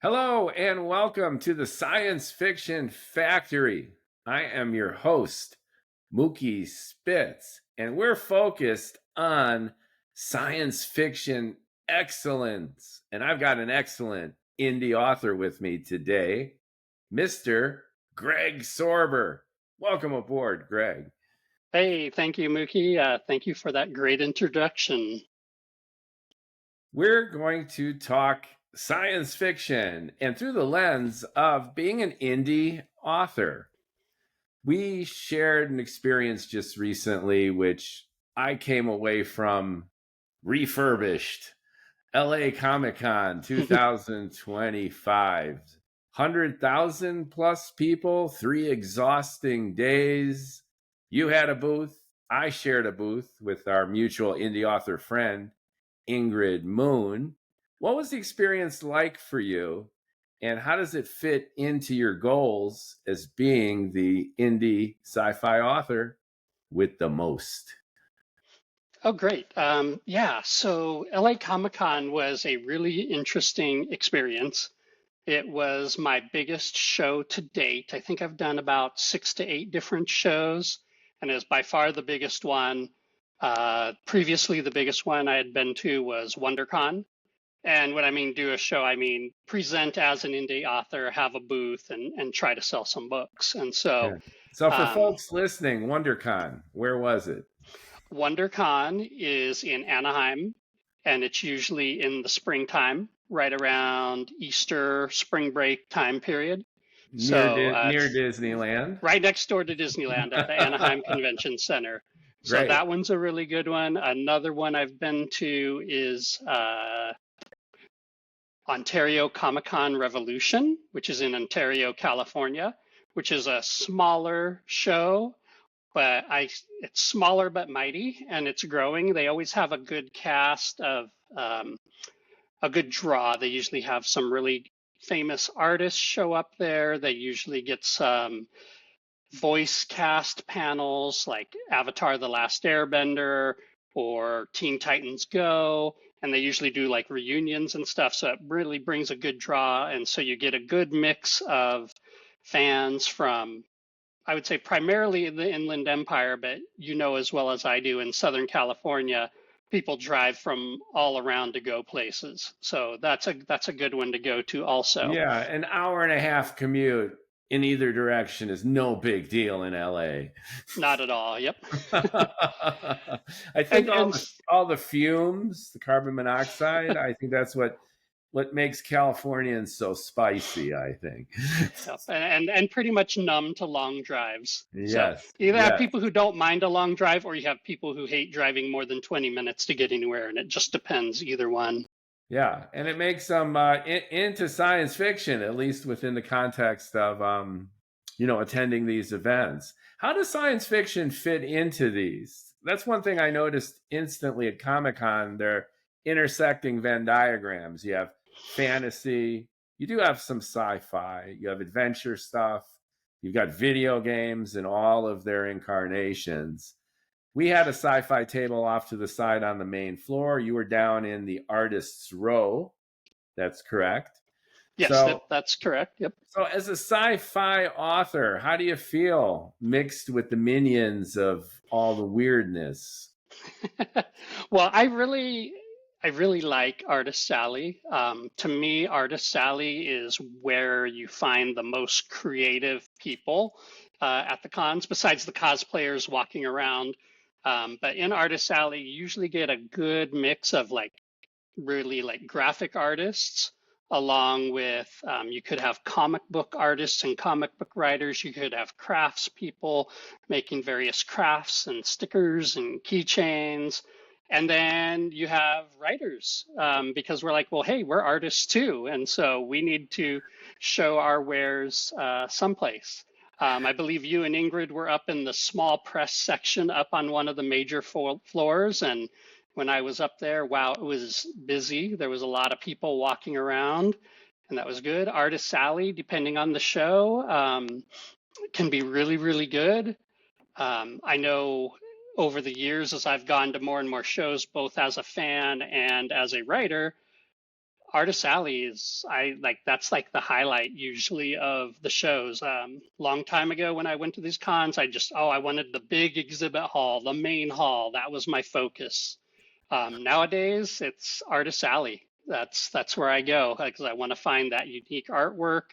Hello and welcome to the Science Fiction Factory. I am your host, Mookie Spitz, and we're focused on science fiction excellence. And I've got an excellent indie author with me today, Mr. Greg Sorber. Welcome aboard, Greg. Hey, thank you, Mookie. Thank you for that great introduction. We're going to talk science fiction and through the lens of being an indie author. We shared an experience just recently, which I came away from refurbished. LA Comic Con 2025. 100,000 plus people, 3 exhausting days. You had a booth. I shared a booth with our mutual indie author friend, Ingrid Moon. What was the experience like for you? And how does it fit into your goals as being the indie sci-fi author with the most? Oh, great. So LA Comic Con was a really interesting experience. It was my biggest show to date. I think I've done about 6 to 8 different shows, and it was by far the biggest one. Previously, the biggest one I had been to was WonderCon. And when I mean do a show, I mean present as an indie author, have a booth, and try to sell some books. And Yeah. so So for um, folks listening, WonderCon, where was it? WonderCon is in Anaheim, and it's usually in the springtime, right around Easter, spring break time period. So Near it's Disneyland. right next door to Disneyland at the Anaheim Convention Center. So Great. that one's a really good one. Another one I've been to is Ontario Comic Con Revolution, which is in Ontario, California, which is a smaller show, but it's smaller but mighty, and it's growing. They always have a good cast of a good draw. They usually have some really famous artists show up there. They usually get some voice cast panels like Avatar: The Last Airbender or Teen Titans Go, and they usually do like reunions and stuff. So it really brings a good draw, and so you get a good mix of fans from, I would say, primarily in the Inland Empire, but you know as well as I do in Southern California, people drive from all around to go places. So that's a good one to go to also. Yeah, an hour and a half commute in either direction is no big deal in LA. Not at all. Yep. I think and all and the fumes, the carbon monoxide, I think that's what makes Californians so spicy, I think. Yep. And pretty much numb to long drives. So Yes, you either have yes. people who don't mind a long drive, or you have people who hate driving more than 20 minutes to get anywhere, and it just depends, either one. Yeah, and it makes them into science fiction, at least within the context of attending these events. How does science fiction fit into these? That's one thing I noticed instantly at Comic Con. They're intersecting Venn diagrams. You have fantasy, you do have some sci-fi, you have adventure stuff, you've got video games and all of their incarnations. We had a sci-fi table off to the side on the main floor. You were down in the artist's row. That's correct. Yes, So, that's correct. Yep. so as a sci-fi author, how do you feel mixed with the minions of all the weirdness? Well, I really like Artist Alley. To me, Artist Alley is where you find the most creative people at the cons, besides the cosplayers walking around. But in Artist Alley, you usually get a good mix of like really like graphic artists, along with you could have comic book artists and comic book writers. You could have crafts people making various crafts and stickers and keychains. And then you have writers, because we're like, well, hey, we're artists too. And so we need to show our wares someplace. I believe you and Ingrid were up in the small press section up on one of the major floors. And when I was up there, wow, it was busy. There was a lot of people walking around, and that was good. Artist Alley, depending on the show, can be really, really good. I know over the years, as I've gone to more and more shows, both as a fan and as a writer, Artist Alley that's like the highlight usually of the shows. Long time ago when I went to these cons, I wanted the big exhibit hall, the main hall. That was my focus. Nowadays, it's Artist Alley. That's where I go because I want to find that unique artwork,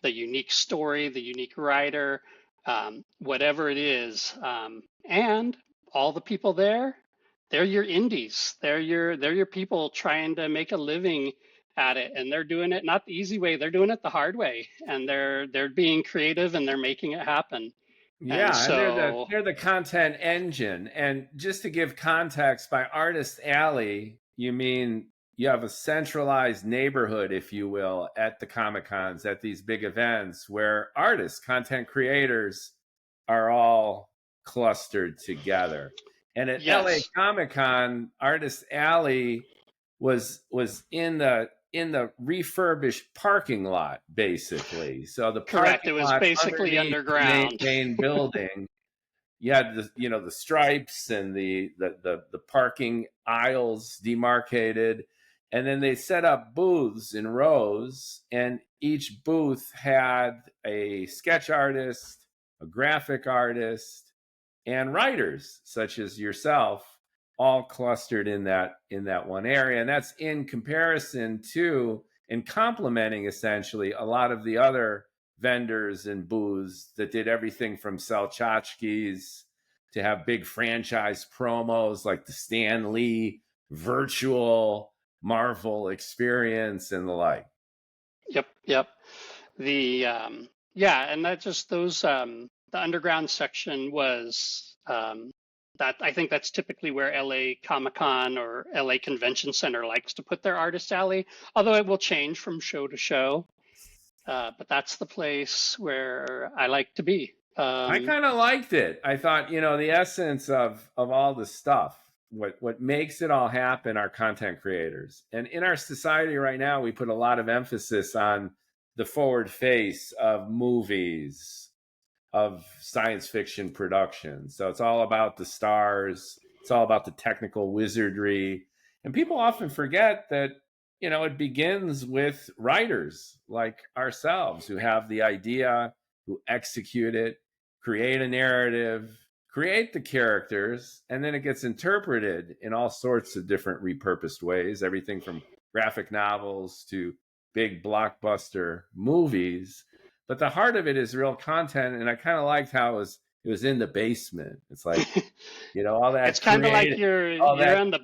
the unique story, the unique writer, whatever it is. And all the people there, they're your indies. They're your people trying to make a living at it, and they're doing it not the easy way. They're doing it the hard way, and they're being creative and they're making it happen. And Yeah, and so, they're the content engine. And just to give context, by Artist Alley, you mean you have a centralized neighborhood, if you will, at the Comic Cons, at these big events where artists, content creators are all clustered together. And at LA yes, Comic Con, Artist Alley was in the refurbished parking lot, basically. So the correct. parking It was lot basically underneath the underground. main building, you had the stripes and the parking aisles demarcated, and then they set up booths in rows, and each booth had a sketch artist, a graphic artist, and writers such as yourself, all clustered in that one area. And that's in comparison to and complementing essentially a lot of the other vendors and booths that did everything from sell tchotchkes to have big franchise promos like the Stan Lee virtual Marvel experience and the like. Yep, yep. The yeah, and that just those the underground section was that I think that's typically where LA Comic Con or LA Convention Center likes to put their artist alley, although it will change from show to show. But that's the place where I like to be. I kind of liked it. I thought, the essence of all the stuff, what makes it all happen are content creators. And in our society right now, we put a lot of emphasis on the forward face of movies, of science fiction production. So it's all about the stars, it's all about the technical wizardry. And people often forget that, it begins with writers like ourselves who have the idea, who execute it, create a narrative, create the characters, and then it gets interpreted in all sorts of different repurposed ways, everything from graphic novels to big blockbuster movies. But the heart of it is real content, and I kind of liked how it was in the basement. It's like, all It's that kind of like creative, all you're that on the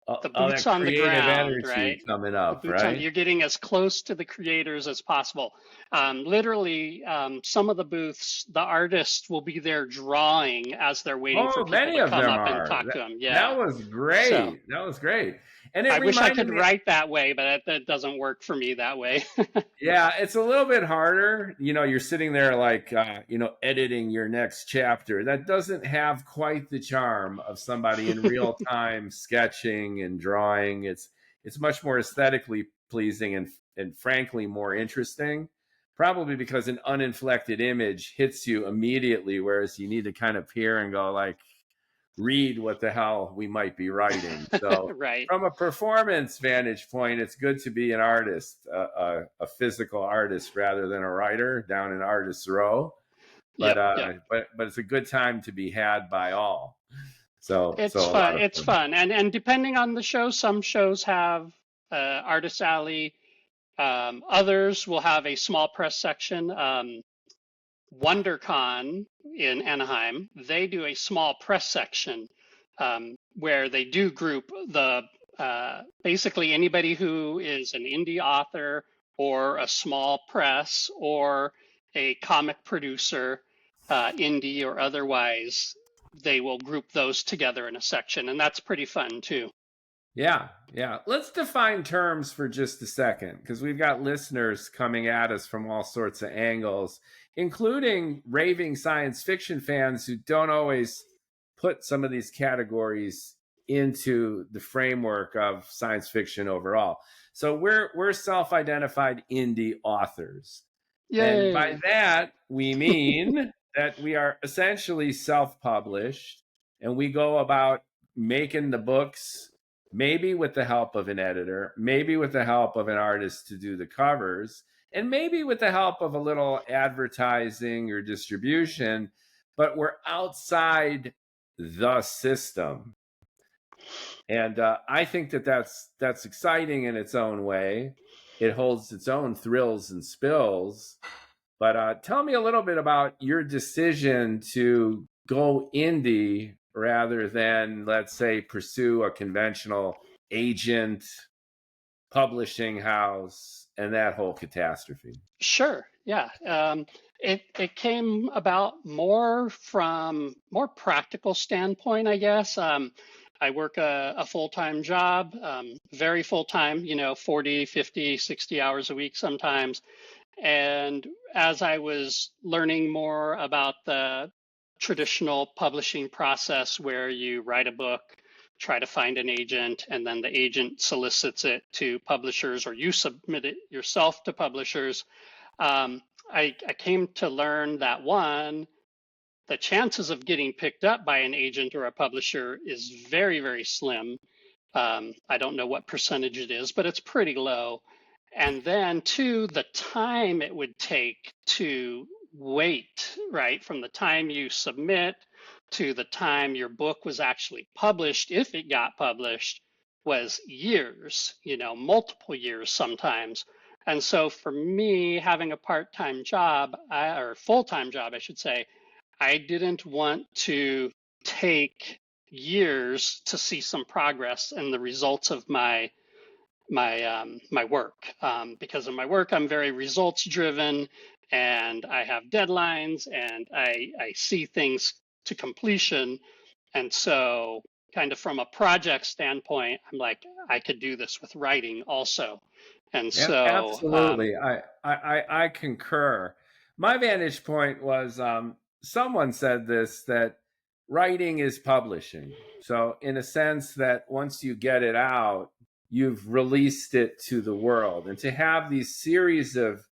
all boots that on the creative ground, right? energy coming The up, boots on, right? you're getting as close to the creators as possible. Literally, some of the booths, the artists will be there drawing as they're waiting for Oh, people many to of come them up and are. talk to them. That Yeah. was So great. That was great. And it I wish I reminded could me, write that way, but that doesn't work for me that way. yeah, it's a little bit harder. You're sitting there like, editing your next chapter. That doesn't have quite the charm of somebody in real time sketching and drawing. It's much more aesthetically pleasing and frankly more interesting. Probably because an uninflected image hits you immediately, whereas you need to kind of peer and go like, read what the hell we might be writing. So, Right. from a performance vantage point, it's good to be an artist, a physical artist rather than a writer down in Artist's Row. But Yep. Yep. but it's a good time to be had by all. So It's a fun. lot of It's fun. fun. And depending on the show, some shows have artist alley. Others will have a small press section. WonderCon in Anaheim, they do a small press section where they do group the basically anybody who is an indie author or a small press or a comic producer, indie or otherwise, they will group those together in a section, and that's pretty fun too. Yeah, yeah. Let's define terms for just a second because we've got listeners coming at us from all sorts of angles, including raving science fiction fans who don't always put some of these categories into the framework of science fiction overall. So we're self-identified indie authors. And by Yay! that, we mean that we are essentially self-published and we go about making the books, maybe with the help of an editor, maybe with the help of an artist to do the covers, and maybe with the help of a little advertising or distribution, but we're outside the system. And I think that that's exciting in its own way. It holds its own thrills and spills. But tell me a little bit about your decision to go indie rather than, let's say, pursue a conventional agent, publishing house, and that whole catastrophe. Sure. Yeah. It came about more from more practical standpoint, I guess. I work a full-time job, very full-time, 40, 50, 60 hours a week sometimes. And as I was learning more about the traditional publishing process where you write a book, try to find an agent, and then the agent solicits it to publishers or you submit it yourself to publishers, I came to learn that one, the chances of getting picked up by an agent or a publisher is very, very slim. I don't know what percentage it is, but it's pretty low. And then two, the time it would take to wait, right, from the time you submit to the time your book was actually published, if it got published, was years, multiple years sometimes. And so for me, having a part-time job, or full-time job, I should say, I didn't want to take years to see some progress in the results of my work. Because of my work, I'm very results driven, and I have deadlines, and I see things to completion. And so, kind of from a project standpoint, I'm like, I could do this with writing also. And Yeah, so, absolutely. I concur. My vantage point was someone said this, that writing is publishing. So, in a sense, that once you get it out, you've released it to the world. And to have these series of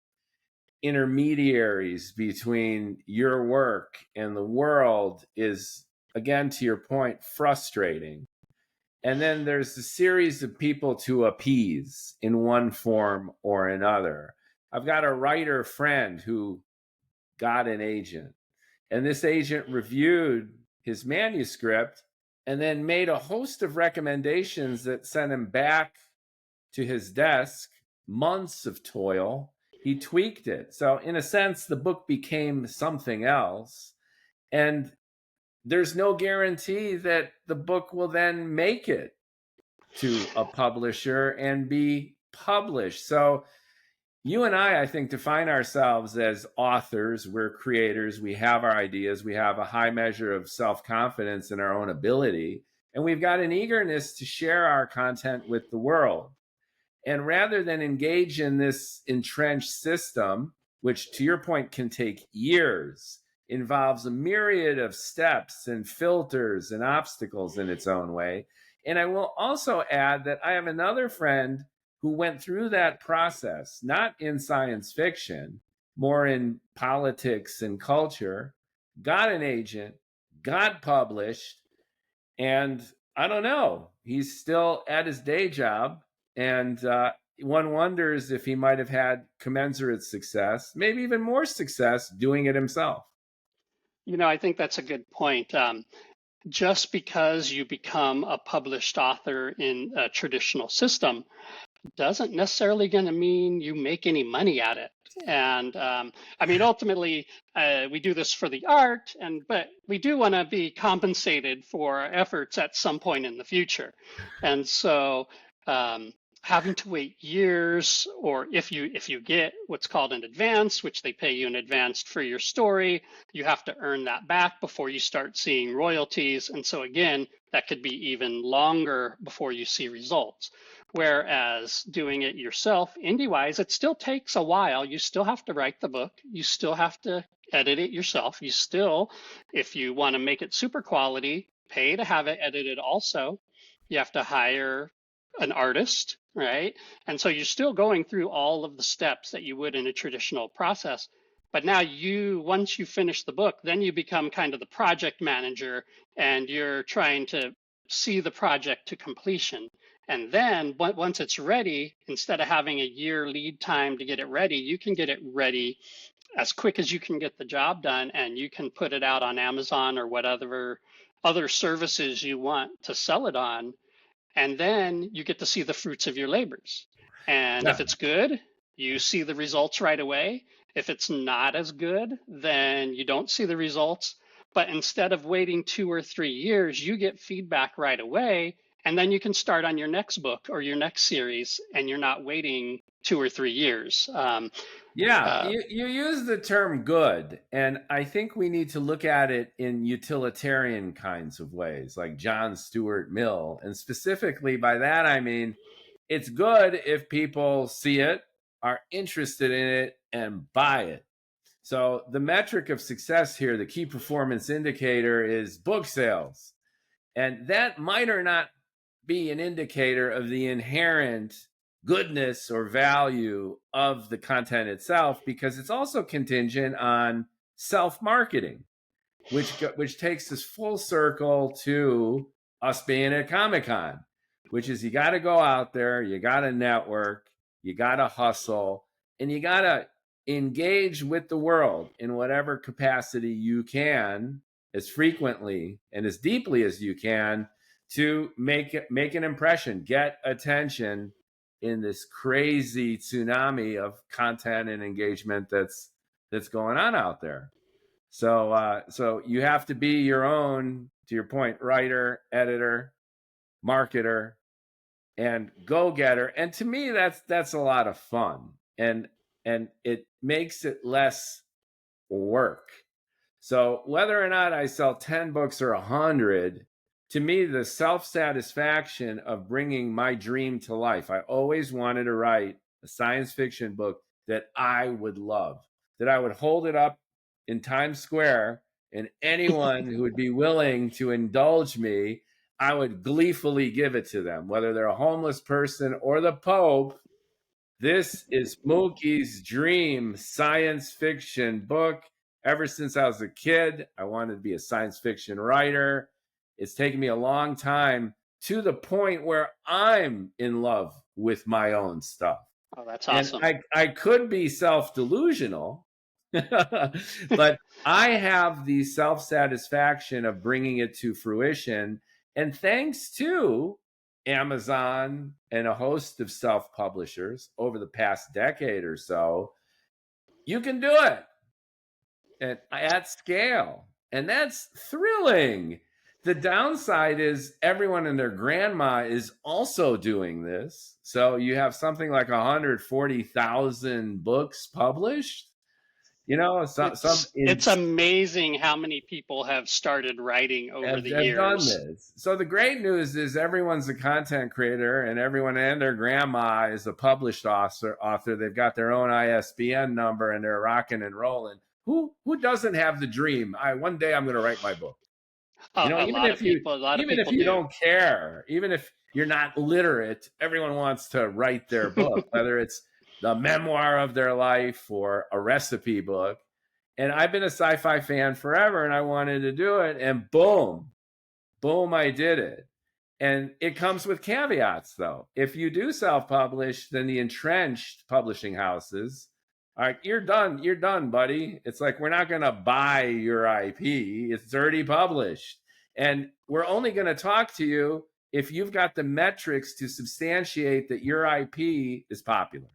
intermediaries between your work and the world is, again, to your point, frustrating. And then there's a series of people to appease in one form or another. I've got a writer friend who got an agent, and this agent reviewed his manuscript and then made a host of recommendations that sent him back to his desk, months of toil. He tweaked it. So, in a sense, the book became something else. And there's no guarantee that the book will then make it to a publisher and be published. So, you and I think, define ourselves as authors. We're creators. We have our ideas. We have a high measure of self-confidence in our own ability. And we've got an eagerness to share our content with the world. And rather than engage in this entrenched system, which to your point can take years, involves a myriad of steps and filters and obstacles in its own way. And I will also add that I have another friend who went through that process, not in science fiction, more in politics and culture, got an agent, got published, and I don't know, he's still at his day job. And one wonders if he might have had commensurate success, maybe even more success, doing it himself. I think that's a good point. Just because you become a published author in a traditional system doesn't necessarily going to mean you make any money at it. And I mean, ultimately, we do this for the art, but we do want to be compensated for our efforts at some point in the future. And so having to wait years, or if you get what's called an advance, which they pay you in advance for your story, you have to earn that back before you start seeing royalties. And so again, that could be even longer before you see results. Whereas doing it yourself, indie-wise, it still takes a while. You still have to write the book. You still have to edit it yourself. You still, if you want to make it super quality, pay to have it edited also. You have to hire an artist, right? And so you're still going through all of the steps that you would in a traditional process. But now once you finish the book, then you become kind of the project manager, and you're trying to see the project to completion. And then once it's ready, instead of having a year lead time to get it ready, you can get it ready as quick as you can get the job done, and you can put it out on Amazon or whatever other services you want to sell it on. And then you get to see the fruits of your labors. And Yeah. if it's good, you see the results right away. If it's not as good, then you don't see the results. But instead of waiting 2 or 3 years, you get feedback right away. And then you can start on your next book or your next series, and you're not waiting 2 or 3 years. Yeah, Uh, you use the term good, and I think we need to look at it in utilitarian kinds of ways, like John Stuart Mill. And specifically by that, I mean, it's good if people see it, are interested in it, and buy it. So the metric of success here, the key performance indicator, is book sales. And that might or not be an indicator of the inherent goodness or value of the content itself, because it's also contingent on self-marketing, which takes us full circle to us being at Comic-Con, which is you got to go out there, you got to network, you got to hustle, and you got to engage with the world in whatever capacity you can, as frequently and as deeply as you can, to make an impression, get attention in this crazy tsunami of content and engagement that's going on out there. So you have to be your own, to your point, writer, editor, marketer, and go-getter. And to me, that's a lot of fun, and it makes it less work. So whether or not I sell 10 books or 100, to me, the self-satisfaction of bringing my dream to life. I always wanted to write a science fiction book that I would love, that I would hold it up in Times Square, and anyone who would be willing to indulge me, I would gleefully give it to them, whether they're a homeless person or the Pope. This is Mookie's dream science fiction book. Ever since I was a kid, I wanted to be a science fiction writer. It's taken me a long time, to the point where I'm in love with my own stuff. oh, that's And awesome. I could be self-delusional, but I have the self-satisfaction of bringing it to fruition. And thanks to Amazon and a host of self-publishers over the past decade or so, you can do it at scale. And that's thrilling. The downside is everyone and their grandma is also doing this. So you have something like 140,000 books published. You know, It's amazing how many people have started writing over the have done years. this. So the great news is everyone's a content creator, and everyone and their grandma is a published author. They've got their own ISBN number, and they're rocking and rolling. Who doesn't have the dream? One day I'm going to write my book. You know, A lot of people, a lot of even if people you do. don't care, even if you're not literate, everyone wants to write their book, whether it's the memoir of their life or a recipe book. And I've been a sci-fi fan forever, and I wanted to do it, and boom, I did it. And it comes with caveats, though. If you do self-publish, then the entrenched publishing houses, all right, you're done, buddy. It's like, we're not going to buy your IP. It's already published. And we're only going to talk to you if you've got the metrics to substantiate that your IP is popular.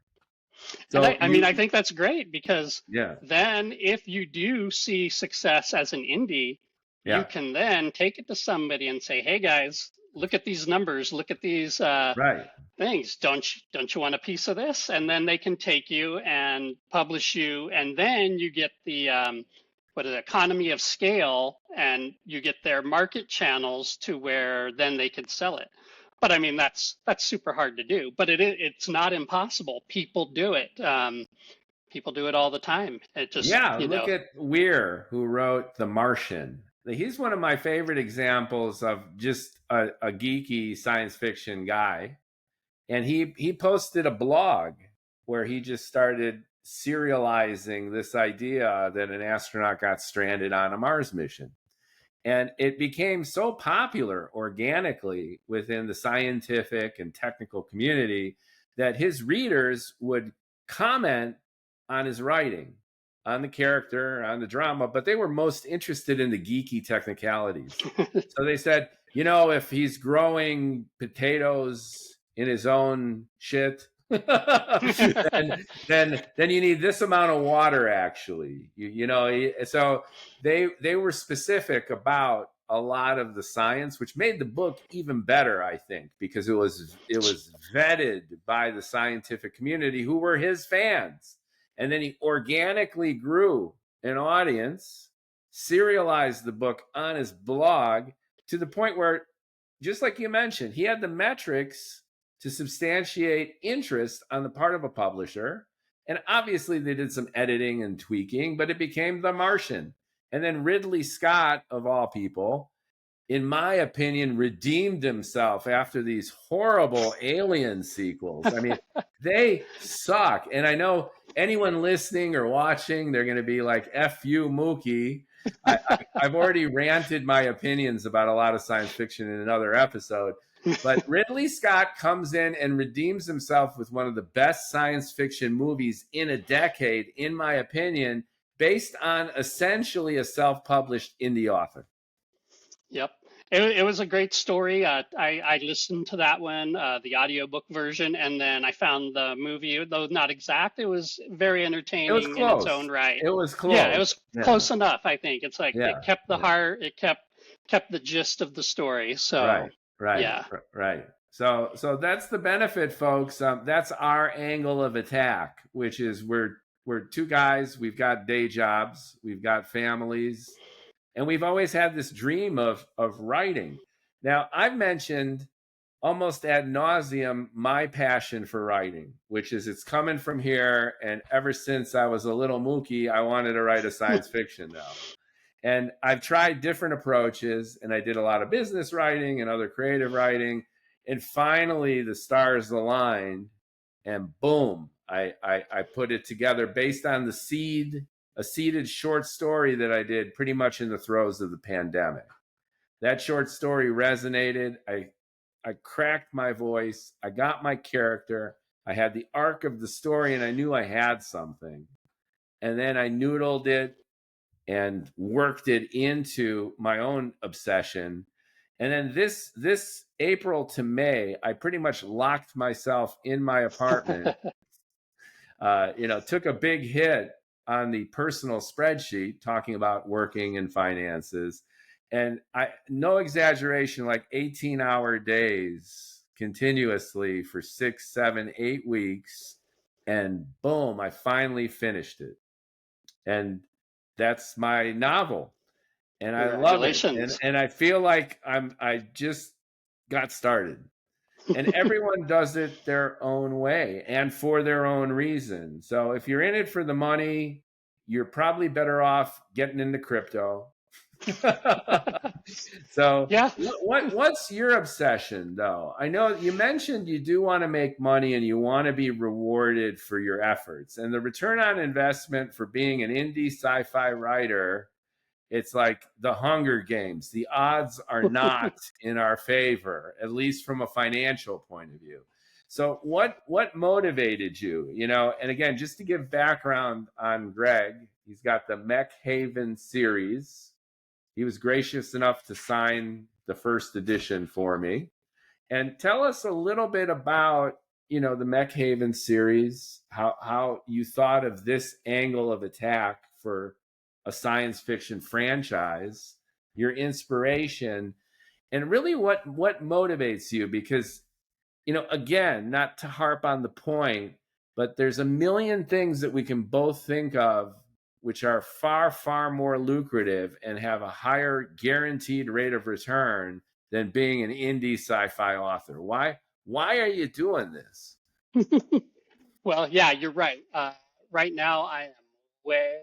And So I mean, I think that's great, because yeah, then if you do see success as an indie, you yeah, can then take it to somebody and say, "Hey guys, look at these numbers, look at these right. things. Don't you want a piece of this?" And then they can take you and publish you, and then you get the economy of scale, and you get their market channels to where then they could sell it. But I mean, that's super hard to do. But it's not impossible. People do it. People do it all the time. It just, Yeah, look at Weir, who wrote The Martian. He's one of my favorite examples of just a geeky science fiction guy. And he posted a blog where he just started serializing this idea that an astronaut got stranded on a Mars mission. And it became so popular organically within the scientific and technical community that his readers would comment on his writing, on the character, on the drama, but they were most interested in the geeky technicalities. So they said, if he's growing potatoes in his own shit, then you need this amount of water. Actually, so they were specific about a lot of the science, which made the book even better, I think, because it was vetted by the scientific community who were his fans, and then he organically grew an audience, serialized the book on his blog to the point where, just like you mentioned, he had the metrics to substantiate interest on the part of a publisher. And obviously they did some editing and tweaking, but it became The Martian. And then Ridley Scott, of all people, in my opinion, redeemed himself after these horrible Alien sequels. I mean, they suck. And I know anyone listening or watching, they're going to be like, F you, Mookie. I've already ranted my opinions about a lot of science fiction in another episode. But Ridley Scott comes in and redeems himself with one of the best science fiction movies in a decade, in my opinion, based on essentially a self-published indie author. Yep. It was a great story. I listened to that one, the audiobook version, and then I found the movie, though not exact. It was very entertaining in its own right. It was close. Yeah, it was close enough, I think. It's like it kept the heart, it kept the gist of the story. So right. So that's the benefit, folks. That's our angle of attack, which is we're two guys. We've got day jobs. We've got families. And we've always had this dream of writing. Now, I've mentioned almost ad nauseum my passion for writing, which is it's coming from here. And ever since I was a little Mookie, I wanted to write a science fiction novel. And I've tried different approaches, and I did a lot of business writing and other creative writing. And finally, the stars aligned, and boom, I put it together based on a seeded short story that I did pretty much in the throes of the pandemic. That short story resonated. I cracked my voice. I got my character. I had the arc of the story, and I knew I had something. And then I noodled it and worked it into my own obsession. And then this April to May, I pretty much locked myself in my apartment. Took a big hit on the personal spreadsheet talking about working and finances. And no exaggeration, like 18-hour days continuously for 6, 7, 8 weeks. And boom, I finally finished it. And that's my novel. And I love it. And I feel like I just got started. And everyone does it their own way and for their own reason. So if you're in it for the money, you're probably better off getting into crypto. So yeah. What's your obsession, though? I know you mentioned you do want to make money and you want to be rewarded for your efforts. And the return on investment for being an indie sci-fi writer, it's like the Hunger Games. The odds are not in our favor, at least from a financial point of view. So what motivated you? And again, just to give background on Greg, he's got the Mechhaven series. He was gracious enough to sign the first edition for me. And tell us a little bit about, the Mechhaven series, how you thought of this angle of attack for a science fiction franchise, your inspiration, and really what motivates you. Because, again, not to harp on the point, but there's a million things that we can both think of which are far, far more lucrative and have a higher guaranteed rate of return than being an indie sci-fi author. Why are you doing this? Well, yeah, you're right. Right now, I am way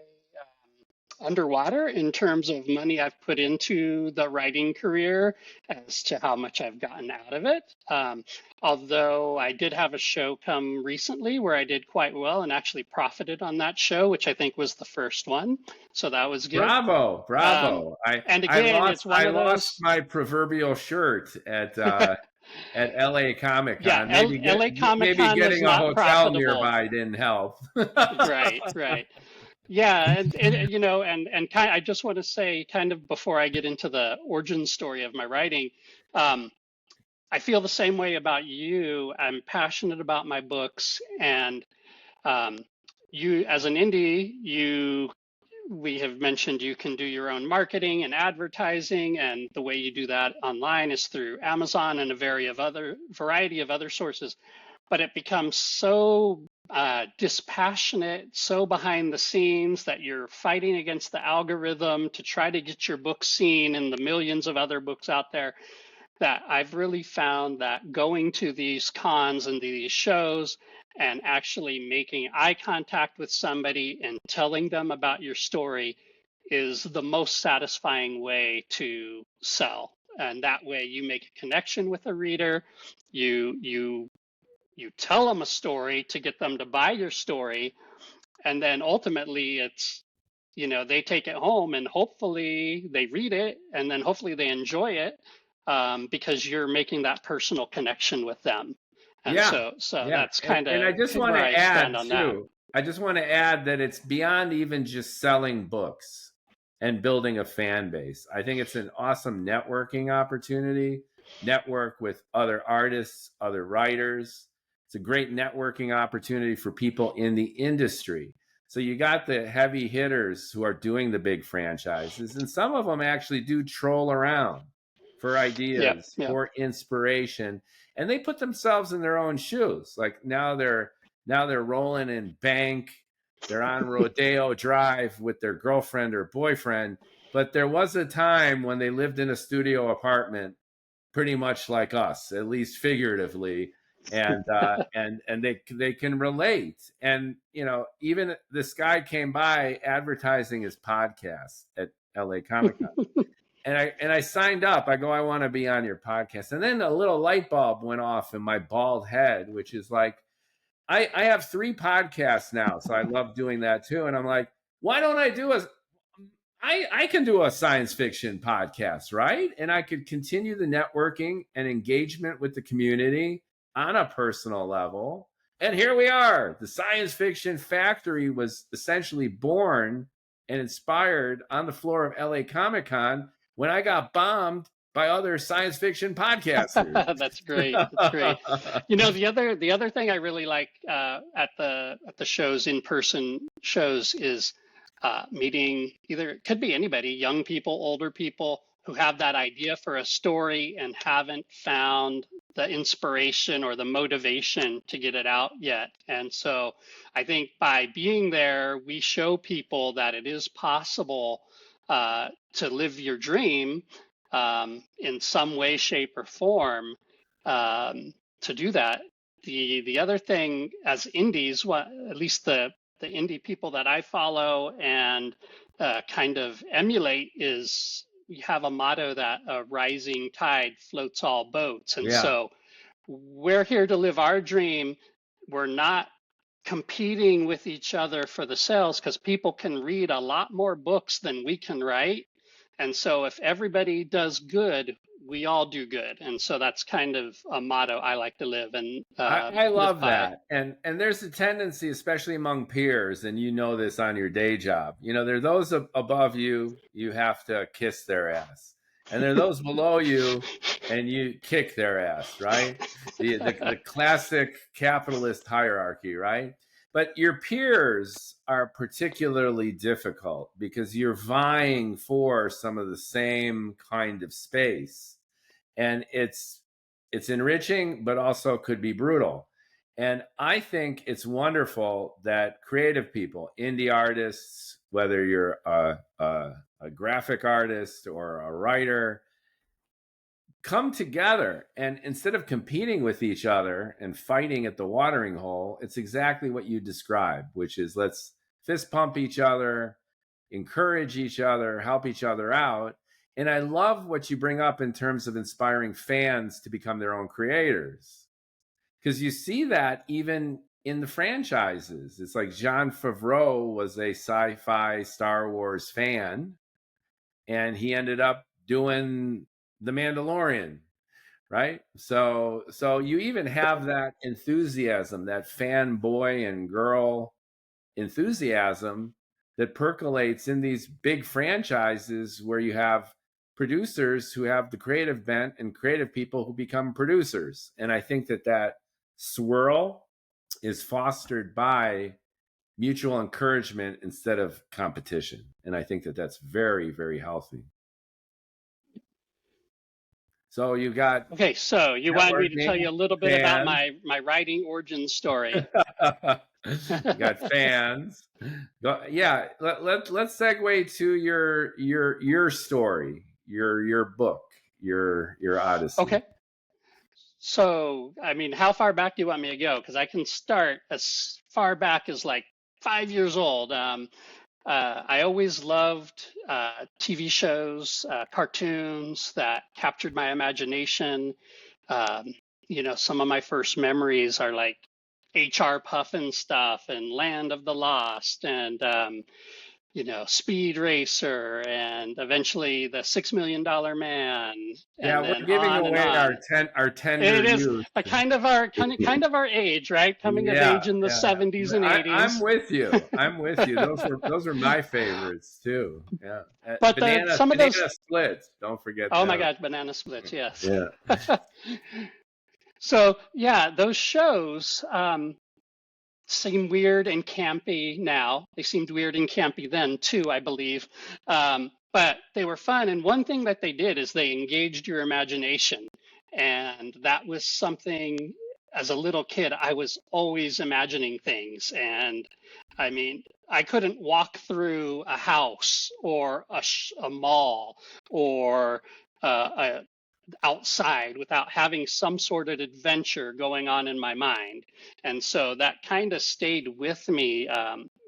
underwater in terms of money I've put into the writing career as to how much I've gotten out of it. Although I did have a show come recently where I did quite well and actually profited on that show, which I think was the first one. So that was good. Bravo, Um, bravo. and I again, lost it's one of lost those. my proverbial shirt at LA Comic Yeah, Con. LA Comic Maybe Con was getting a not hotel profitable. nearby didn't help. Right, right. Yeah, and you know, and kind I just want to say, kind of before I get into the origin story of my writing, um, I feel the same way about you. I'm passionate about my books, and um, you, as an indie, we have mentioned you can do your own marketing and advertising, and the way you do that online is through Amazon and a variety of other sources. But it becomes so dispassionate, so behind the scenes that you're fighting against the algorithm to try to get your book seen in the millions of other books out there, that I've really found that going to these cons and these shows and actually making eye contact with somebody and telling them about your story is the most satisfying way to sell. And that way you make a connection with a reader. You tell them a story to get them to buy your story, and then ultimately it's, you know, they take it home and hopefully they read it and then hopefully they enjoy it, because you're making that personal connection with them. And Yeah, so yeah. that's kind And I of just want where to I stand add on that. too, I just want to add that it's beyond even just selling books and building a fan base. I think it's an awesome networking opportunity, network with other artists, other writers. It's a great networking opportunity for people in the industry. So you got the heavy hitters who are doing the big franchises, and some of them actually do troll around for Yep, ideas, yep. for inspiration, and they put themselves in their own shoes. Like now they're rolling in bank, they're on Rodeo Drive with their girlfriend or boyfriend, but there was a time when they lived in a studio apartment, pretty much like us, at least figuratively, and they can relate. And even this guy came by advertising his podcast at LA Comic Con, and I signed up. I go, I want to be on your podcast. And then a little light bulb went off in my bald head, which is like, I have 3 podcasts now, so I love doing that too. And I'm like, why don't I do I can do a science fiction podcast, right? And I could continue the networking and engagement with the community on a personal level. And here we are. The Science Fiction Factory was essentially born and inspired on the floor of LA Comic Con when I got bombed by other science fiction podcasters. That's great. That's great. You know, the other thing I really like at the shows, in person shows, is meeting, either it could be anybody, young people, older people who have that idea for a story and haven't found the inspiration or the motivation to get it out yet. And so I think by being there, we show people that it is possible to live your dream in some way, shape, or form. To do that, the other thing, as indies, what at least the indie people that I follow and kind of emulate, is we have a motto that a rising tide floats all boats. And Yeah. so we're here to live our dream. We're not competing with each other for the sales, because people can read a lot more books than we can write. And so if everybody does good, we all do good. And so that's kind of a motto I like to live and I live love by. that. And there's a tendency, especially among peers, and you know this on your day job. There are those above you, you have to kiss their ass. And there are those below you, and you kick their ass, right? The classic capitalist hierarchy, right? But your peers are particularly difficult because you're vying for some of the same kind of space. And it's enriching, but also could be brutal. And I think it's wonderful that creative people, indie artists, whether you're a graphic artist or a writer, come together, and instead of competing with each other and fighting at the watering hole, it's exactly what you described, which is let's fist pump each other, encourage each other, help each other out. And I love what you bring up in terms of inspiring fans to become their own creators, because you see that even in the franchises. It's like Jon Favreau was a sci-fi Star Wars fan, and he ended up doing The Mandalorian, right? So you even have that enthusiasm, that fanboy and girl enthusiasm that percolates in these big franchises where you have producers who have the creative bent and creative people who become producers. And I think that swirl is fostered by mutual encouragement instead of competition. And I think that's very, very healthy. So you got... Okay, so you wanted me to tell you a little bit about my writing origin story. You got fans. Yeah, let's segue to your story, your book, your Odyssey. Okay. So, I mean, how far back do you want me to go? Because I can start as far back as like 5 years old. I always loved TV shows, cartoons that captured my imagination. Some of my first memories are like H.R. Puffin stuff and Land of the Lost and, Speed Racer and eventually the $6 Million Man. Yeah, we're giving away our tender It is youth. kind of our age, right? Coming of age in the 70s and 80s. I'm with you. Those are my favorites too. Yeah. But some of those Splits, don't forget. Oh my God, Banana Splits, yes. Yeah. So yeah, those shows seem weird and campy now. They seemed weird and campy then too, I believe. But they were fun. And one thing that they did is they engaged your imagination. And that was something, as a little kid, I was always imagining things. And I mean, I couldn't walk through a house or a mall or outside without having some sort of adventure going on in my mind. And so that kind of stayed with me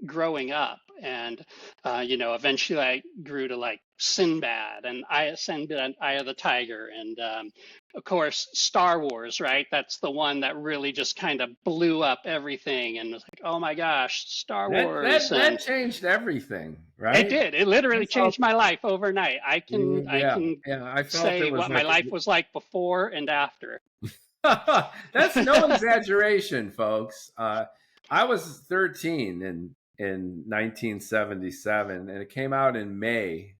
growing up. And, eventually I grew to like Sinbad and Eye of the Tiger. And of course, Star Wars, right? That's the one that really just kind of blew up everything and was like, oh my gosh, Star Wars. That changed everything, right? It did. It literally changed my life overnight. I can say what my life was like before and after. That's no exaggeration, folks. I was 13 in 1977, and it came out in May.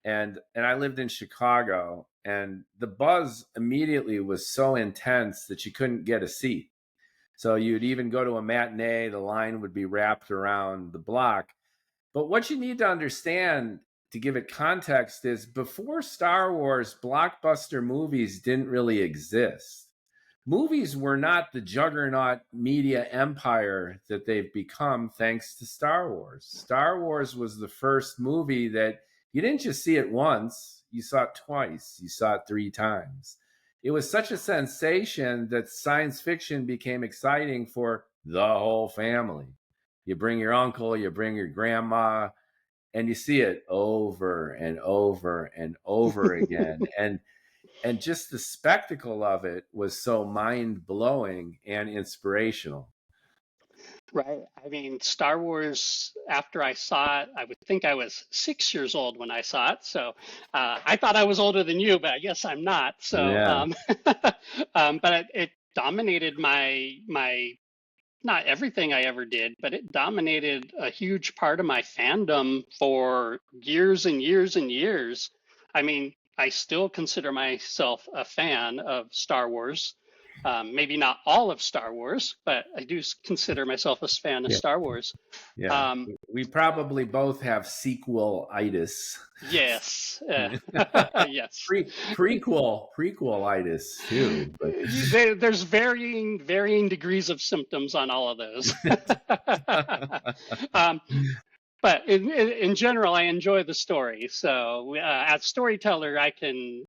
And I lived in Chicago, and the buzz immediately was so intense that you couldn't get a seat. So you'd even go to a matinee, the line would be wrapped around the block. But what you need to understand, to give it context, is before Star Wars, blockbuster movies didn't really exist. Movies were not the juggernaut media empire that they've become thanks to Star Wars. Star Wars was the first movie that you didn't just see it once, you saw it twice, you saw it 3 times. It was such a sensation that science fiction became exciting for the whole family. You bring your uncle, you bring your grandma, and you see it over and over and over again. And just the spectacle of it was so mind-blowing and inspirational. Right. I mean, Star Wars, after I saw it, I would think I was 6 years old when I saw it. So I thought I was older than you, but I guess I'm not. So, yeah. But it dominated my not everything I ever did, but it dominated a huge part of my fandom for years and years and years. I mean, I still consider myself a fan of Star Wars. Maybe not all of Star Wars, but I do consider myself a fan of Star Wars. Yeah, we probably both have sequel-itis. Yes, yes. Prequel-itis too. But... There's varying degrees of symptoms on all of those. But in general, I enjoy the story. So as storyteller, I can,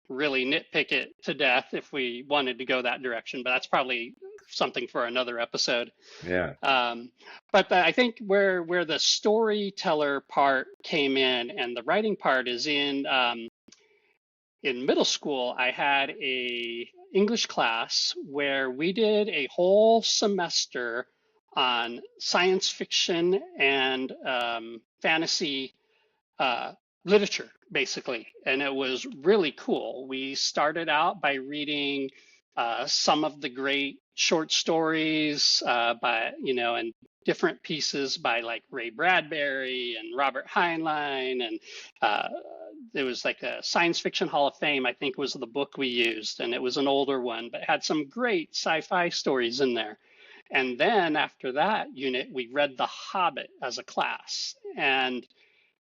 really nitpick it to death if we wanted to go that direction. But that's probably something for another episode. Yeah. But I think where the storyteller part came in and the writing part is in middle school. I had a English class where we did a whole semester on science fiction and fantasy literature, basically, and it was really cool. We started out by reading some of the great short stories and different pieces by like Ray Bradbury and Robert Heinlein, and it was like a Science Fiction Hall of Fame, I think was the book we used, and it was an older one, but had some great sci-fi stories in there. And then after that unit, we read The Hobbit as a class, and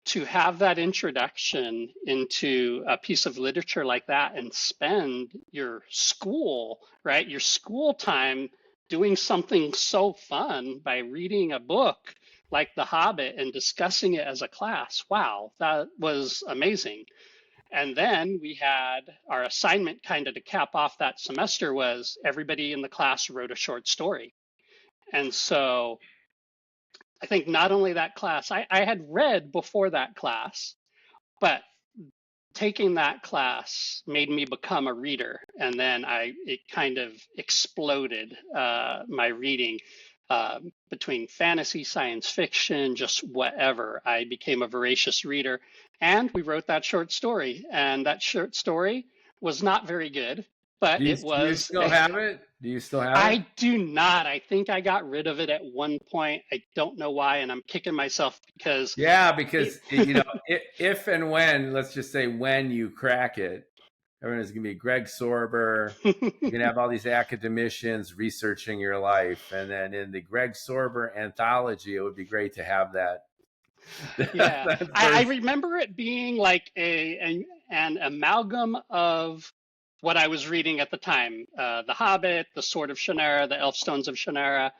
to have that introduction into a piece of literature like that and spend your school, right, your school time doing something so fun by reading a book like The Hobbit and discussing it as a class. Wow, that was amazing. And then we had our assignment kind of to cap off that semester was everybody in the class wrote a short story. And so I think not only that class, I had read before that class, but taking that class made me become a reader. And then it kind of exploded my reading between fantasy, science fiction, just whatever. I became a voracious reader, and we wrote that short story. And that short story was not very good, but Do you, it was. do you still have it? Do you still have it? I do not. I think I got rid of it at one point. I don't know why, and I'm kicking myself because if and when, let's just say when you crack it, everyone's gonna be Greg Sorber. You're gonna have all these academicians researching your life, and then in the Greg Sorber anthology, it would be great to have that. Yeah, I remember it being like an amalgam of what I was reading at the time, The Hobbit, The Sword of Shannara, The Elfstones of Shannara.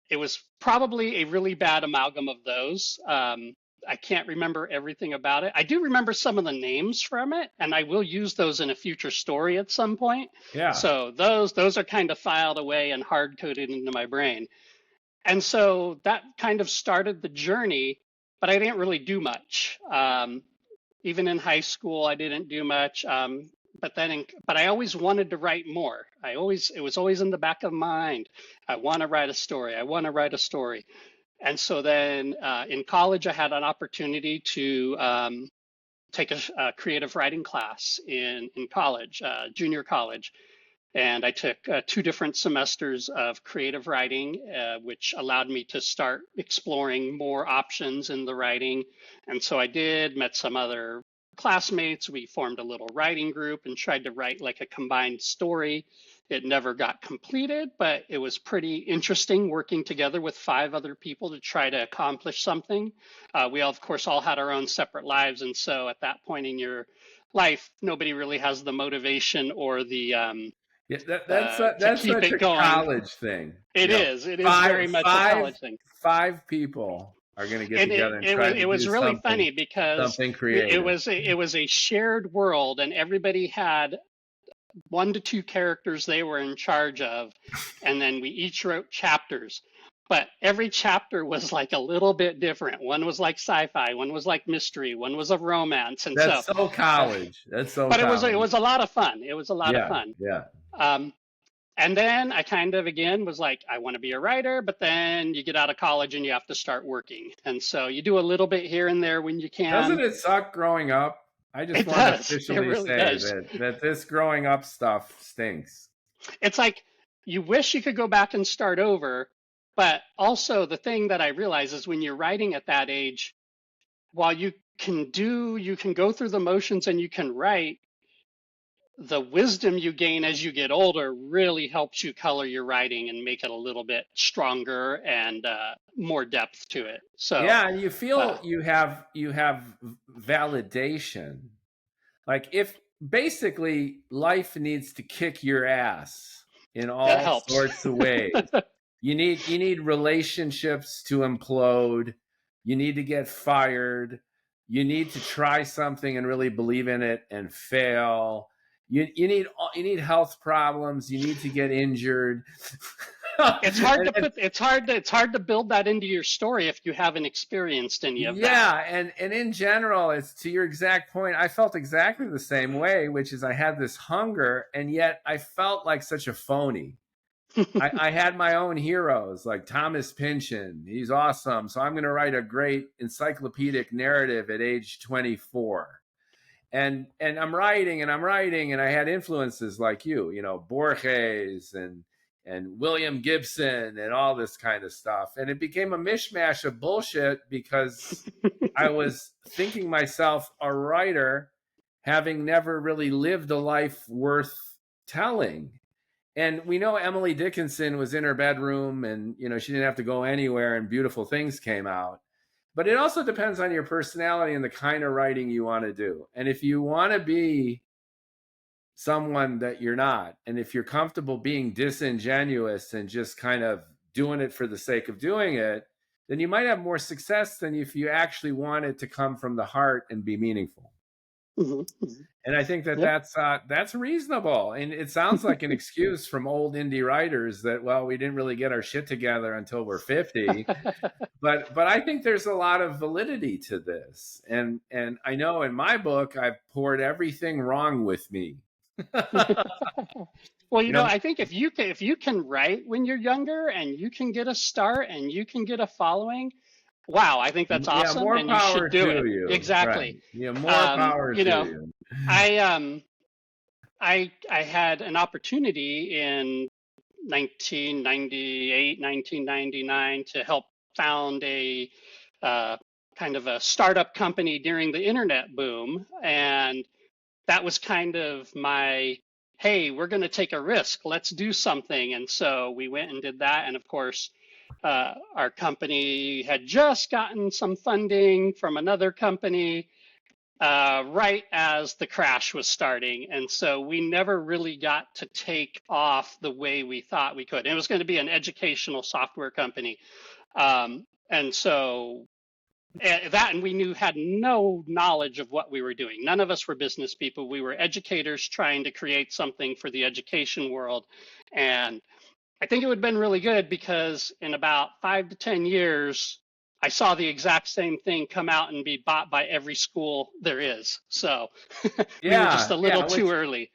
It was probably a really bad amalgam of those. I can't remember everything about it. I do remember some of the names from it, and I will use those in a future story at some point. Yeah. So those are kind of filed away and hard coded into my brain. And so that kind of started the journey, but I didn't really do much. Even in high school, I didn't do much. But I always wanted to write more. It was always in the back of my mind. I want to write a story. I want to write a story. And so then in college, I had an opportunity to take a creative writing class in college, junior college. And I took 2 different semesters of creative writing, which allowed me to start exploring more options in the writing. And so I met some other classmates. We formed a little writing group and tried to write like a combined story. It never got completed, but it was pretty interesting working together with 5 other people to try to accomplish something. We all, of course, all had our own separate lives. And so at that point in your life, nobody really has the motivation or the that's such a college thing. It is very much a college thing. 5 people are going to get together and try to do it was really funny because something creative. It was a shared world, and everybody had 1 to 2 characters they were in charge of, and then we each wrote chapters. But every chapter was like a little bit different. One was like sci-fi, one was like mystery, one was a romance, and that's so college. That's so. But college. it was a lot of fun. It was a lot of fun. Yeah. And then I kind of, again, was like, I want to be a writer, but then you get out of college and you have to start working. And so you do a little bit here and there when you can. Doesn't it suck growing up? I just want to officially say that this growing up stuff stinks. It's like you wish you could go back and start over. But also the thing that I realize is when you're writing at that age, while you can go through the motions and you can write, the wisdom you gain as you get older really helps you color your writing and make it a little bit stronger and more depth to it. So yeah, and you feel you have validation. Like if basically life needs to kick your ass in all sorts of ways. You need relationships to implode. You need to get fired. You need to try something and really believe in it and fail. you need health problems. You need to get injured. It's hard to put. It's hard to build that into your story if you haven't experienced any of that. Yeah, and in general, it's to your exact point. I felt exactly the same way, which is I had this hunger, and yet I felt like such a phony. I had my own heroes like Thomas Pynchon. He's awesome. So I'm going to write a great encyclopedic narrative at age 24. And I'm writing and I'm writing, and I had influences like you know, Borges and William Gibson and all this kind of stuff. And it became a mishmash of bullshit because I was thinking myself a writer having never really lived a life worth telling. And we know Emily Dickinson was in her bedroom and, you know, she didn't have to go anywhere and beautiful things came out. But it also depends on your personality and the kind of writing you want to do. And if you want to be someone that you're not, and if you're comfortable being disingenuous and just kind of doing it for the sake of doing it, then you might have more success than if you actually want it to come from the heart and be meaningful. Mm-hmm. And I think that that's reasonable. And it sounds like an excuse from old indie writers that, well, we didn't really get our shit together until we're 50. But I think there's a lot of validity to this. And I know in my book, I've poured everything wrong with me. Well, you know, I think if you can write when you're younger and you can get a start and you can get a following, wow, I think that's awesome, more and you power should do to it. You. Exactly. Right. Yeah, more power you to know, you. I had an opportunity in 1998, 1999 to help found a kind of a startup company during the internet boom, and that was kind of my, hey, we're going to take a risk, let's do something. And so we went and did that, and of course our company had just gotten some funding from another company right as the crash was starting. And so we never really got to take off the way we thought we could. It was going to be an educational software company. And so and we had no knowledge of what we were doing. None of us were business people. We were educators trying to create something for the education world. And I think it would have been really good because in about 5 to 10 years, I saw the exact same thing come out and be bought by every school there is. So we were just a little too early.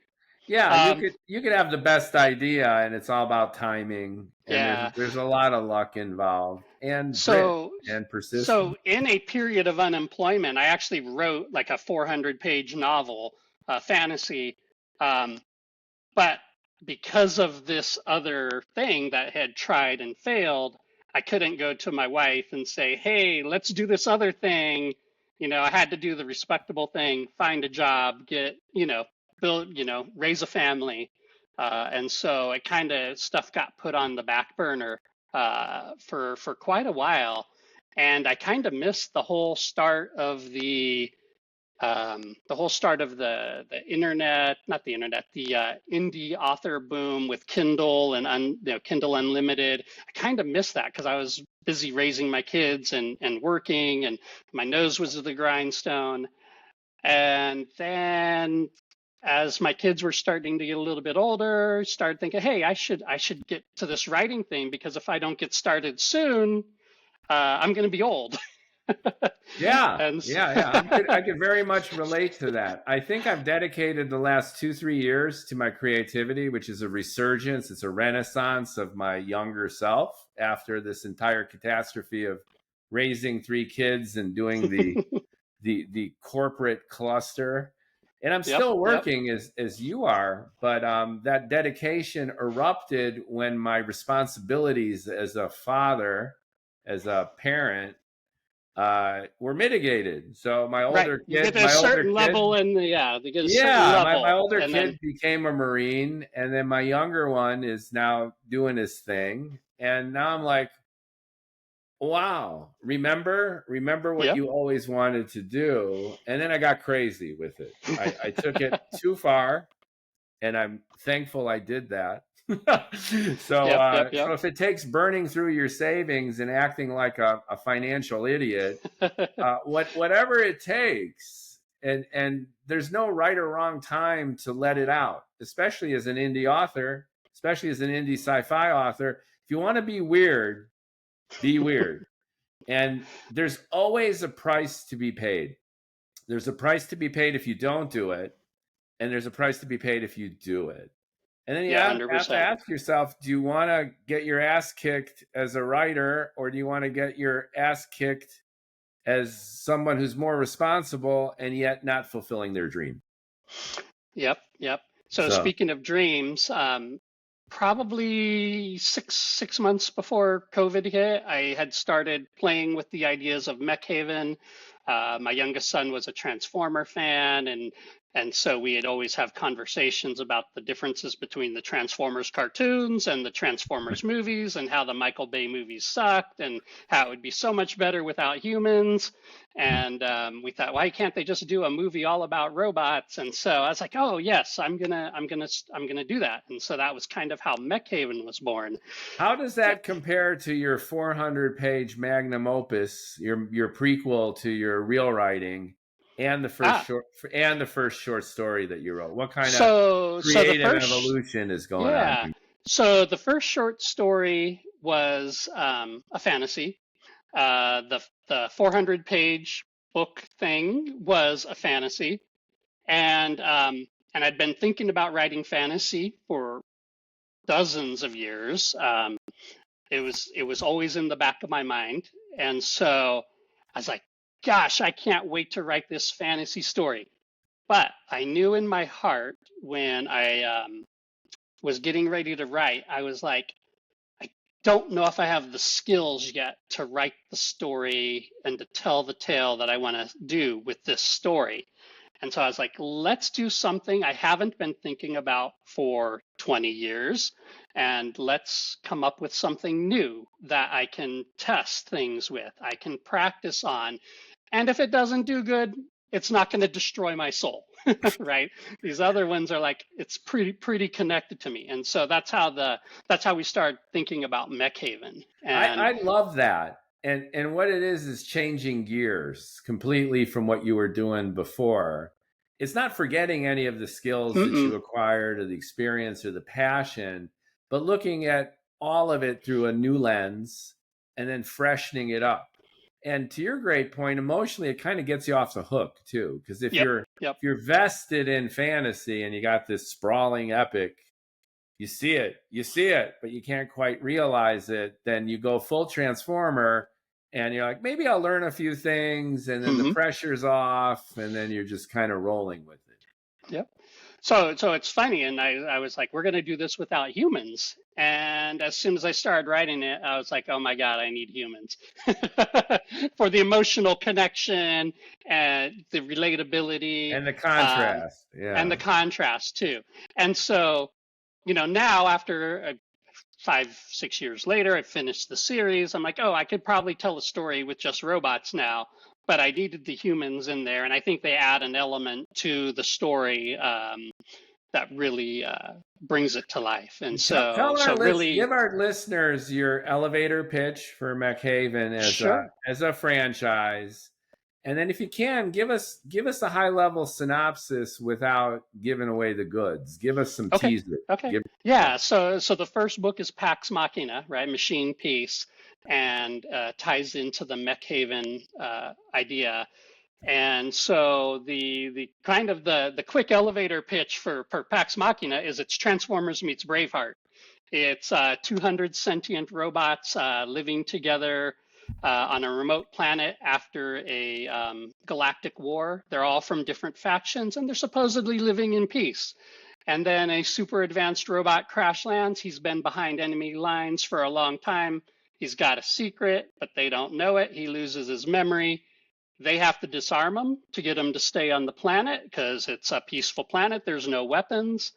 Yeah, you could have the best idea, and it's all about timing. And there's a lot of luck involved, and grit and persistence. So in a period of unemployment, I actually wrote like a 400-page novel, fantasy, but because of this other thing that had tried and failed, I couldn't go to my wife and say, hey, let's do this other thing. You know, I had to do the respectable thing, find a job, build, raise a family. And so it kind of stuff got put on the back burner for quite a while. And I kind of missed the whole start of the internet, not the internet, the indie author boom with Kindle and Kindle Unlimited. I kind of missed that because I was busy raising my kids and working, and my nose was to the grindstone. And then as my kids were starting to get a little bit older, started thinking, hey, I should get to this writing thing, because if I don't get started soon, I'm going to be old. Yeah. I could very much relate to that. I think I've dedicated the last 2-3 years to my creativity, which is a resurgence. It's a renaissance of my younger self after this entire catastrophe of raising 3 kids and doing the corporate cluster. And I'm still working as you are, but that dedication erupted when my responsibilities as a father, as a parent, were mitigated. So my older kid, you get a certain level, and my older kid became a Marine, and then my younger one is now doing his thing, and now I'm like, wow, remember what you always wanted to do. And then I got crazy with it. I took it too far, and I'm thankful I did that. So if it takes burning through your savings and acting like a financial idiot, whatever it takes, and there's no right or wrong time to let it out, especially as an indie author, especially as an indie sci-fi author. If you want to be weird, be weird. And there's always a price to be paid. There's a price to be paid if you don't do it, and there's a price to be paid if you do it. And then you Yeah, have to 100%. ask yourself, do you want to get your ass kicked as a writer, or do you want to get your ass kicked as someone who's more responsible and yet not fulfilling their dream? Yep. So speaking of dreams, probably six months before COVID hit, I had started playing with the ideas of Mechhaven. My youngest son was a Transformer fan, and so we'd always have conversations about the differences between the Transformers cartoons and the Transformers movies, and how the Michael Bay movies sucked, and how it would be so much better without humans. And we thought, why can't they just do a movie all about robots? And so I was like, oh yes, I'm gonna do that. And so that was kind of how Mechhaven was born. How does that compare to your 400-page magnum opus, your prequel to your real writing, and the first short story that you wrote? What kind of creative evolution is going on? So the first short story was a fantasy. The 400-page book thing was a fantasy, and I'd been thinking about writing fantasy for dozens of years. It was always in the back of my mind, and so I was like, gosh, I can't wait to write this fantasy story. But I knew in my heart when I was getting ready to write, I was like, I don't know if I have the skills yet to write the story and to tell the tale that I want to do with this story. And so I was like, let's do something I haven't been thinking about for 20 years. And let's come up with something new that I can test things with, I can practice on. And if it doesn't do good, it's not going to destroy my soul, right? These other ones are like, it's pretty connected to me. And so that's how we started thinking about Mechhaven. And I love that. And what it is changing gears completely from what you were doing before. It's not forgetting any of the skills that you acquired or the experience or the passion, but looking at all of it through a new lens and then freshening it up. And to your great point, emotionally, it kind of gets you off the hook too. Because if you're vested in fantasy and you got this sprawling epic, you see it, but you can't quite realize it. Then you go full Transformer and you're like, maybe I'll learn a few things, and then the pressure's off, and then you're just kind of rolling with it. Yep. So it's funny, and I was like, we're going to do this without humans. And as soon as I started writing it, I was like, oh my God, I need humans for the emotional connection and the relatability and the contrast. And the contrast too. And so, now after 5-6 years later, I finished the series. I'm like, oh, I could probably tell a story with just robots now, but I needed the humans in there. And I think they add an element to the story that really brings it to life. And give our listeners your elevator pitch for Mechhaven as a franchise. And then if you can, give us a high-level synopsis without giving away the goods. Give us some teaser. Okay. So the first book is Pax Machina, right? Machine Piece, and ties into the Mechhaven idea. And so the kind of the quick elevator pitch for Pax Machina is it's Transformers meets Braveheart. It's 200 sentient robots living together on a remote planet after a galactic war. They're all from different factions, and they're supposedly living in peace. And then a super advanced robot crash lands. He's been behind enemy lines for a long time. He's got a secret, but they don't know it. He loses his memory. They have to disarm him to get him to stay on the planet because it's a peaceful planet. There's no weapons.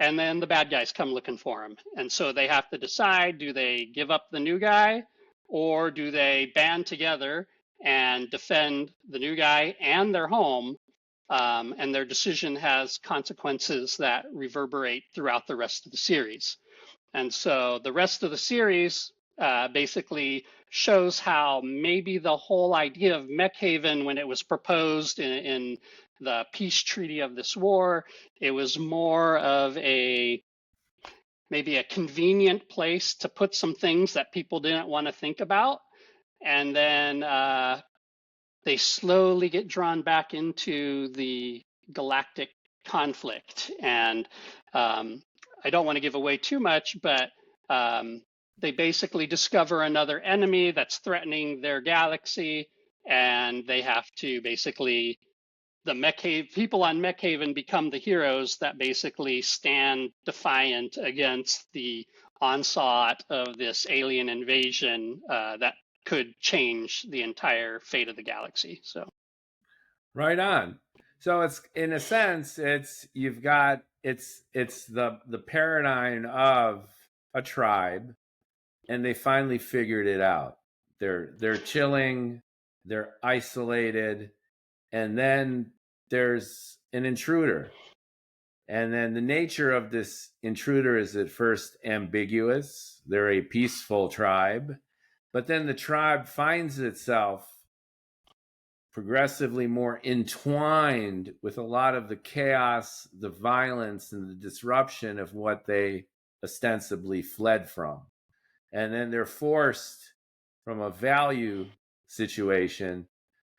And then the bad guys come looking for him. And so they have to decide, do they give up the new guy, or do they band together and defend the new guy and their home? And their decision has consequences that reverberate throughout the rest of the series. And so the rest of the series basically shows how maybe the whole idea of Mechhaven, when it was proposed in the peace treaty of this war, it was more of maybe a convenient place to put some things that people didn't want to think about. And then they slowly get drawn back into the galactic conflict. And I don't want to give away too much, but they basically discover another enemy that's threatening their galaxy, and they have to basically, the people on Mechhaven become the heroes that basically stand defiant against the onslaught of this alien invasion that could change the entire fate of the galaxy. So, right on. So it's, in a sense, it's the paradigm of a tribe, and they finally figured it out. They're chilling, they're isolated, and then there's an intruder. And then the nature of this intruder is at first ambiguous. They're a peaceful tribe, but then the tribe finds itself progressively more entwined with a lot of the chaos, the violence, and the disruption of what they ostensibly fled from. And then they're forced from a value situation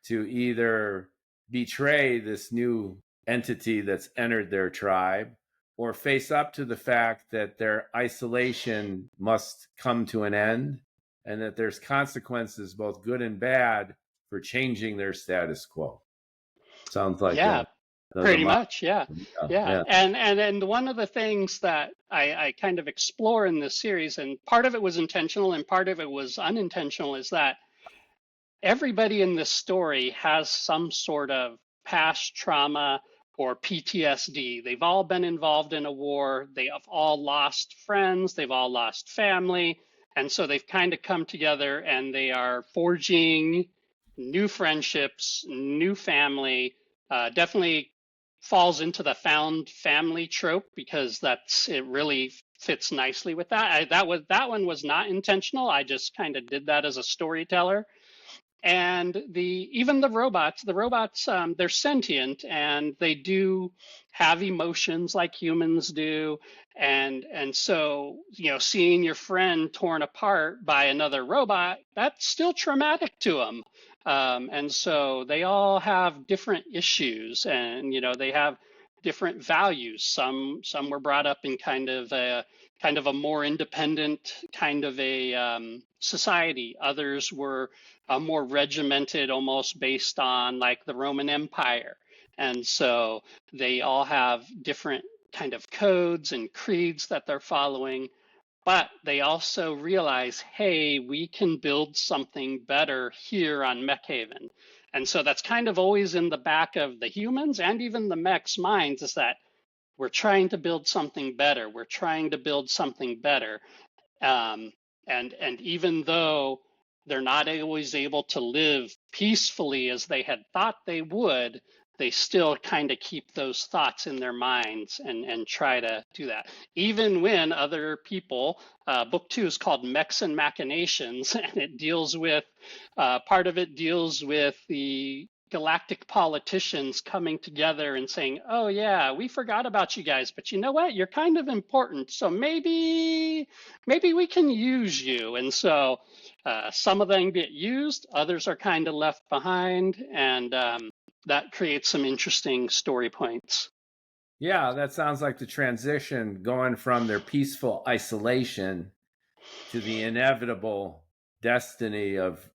to either betray this new entity that's entered their tribe, or face up to the fact that their isolation must come to an end, and that there's consequences, both good and bad, for changing their status quo. Sounds like pretty much, yeah. And one of the things that I kind of explore in this series, and part of it was intentional and part of it was unintentional, is that everybody in this story has some sort of past trauma or PTSD. They've all been involved in a war. They have all lost friends. They've all lost family. And so they've kind of come together and they are forging new friendships, new family. Definitely falls into the found family trope, because it really fits nicely with that. That one was not intentional. I just kind of did that as a storyteller. And even the robots, they're sentient and they do have emotions like humans do. And so, seeing your friend torn apart by another robot, that's still traumatic to them. And so they all have different issues, and they have different values. Some were brought up in kind of a more independent kind of a society. Others were more regimented, almost based on like the Roman Empire. And so they all have different kind of codes and creeds that they're following. But they also realize, hey, we can build something better here on Mechhaven. And so that's kind of always in the back of the humans and even the mechs' minds, is that we're trying to build something better. We're trying to build something better. And even though they're not always able to live peacefully as they had thought they would, they still kind of keep those thoughts in their minds and try to do that. Even when other people, book 2 is called Mechs and Machinations, and it deals with, part of it deals with the galactic politicians coming together and saying, oh yeah, we forgot about you guys, but you know what? You're kind of important. So maybe we can use you. And so some of them get used, others are kind of left behind, and that creates some interesting story points. Yeah, that sounds like the transition, going from their peaceful isolation to the inevitable destiny of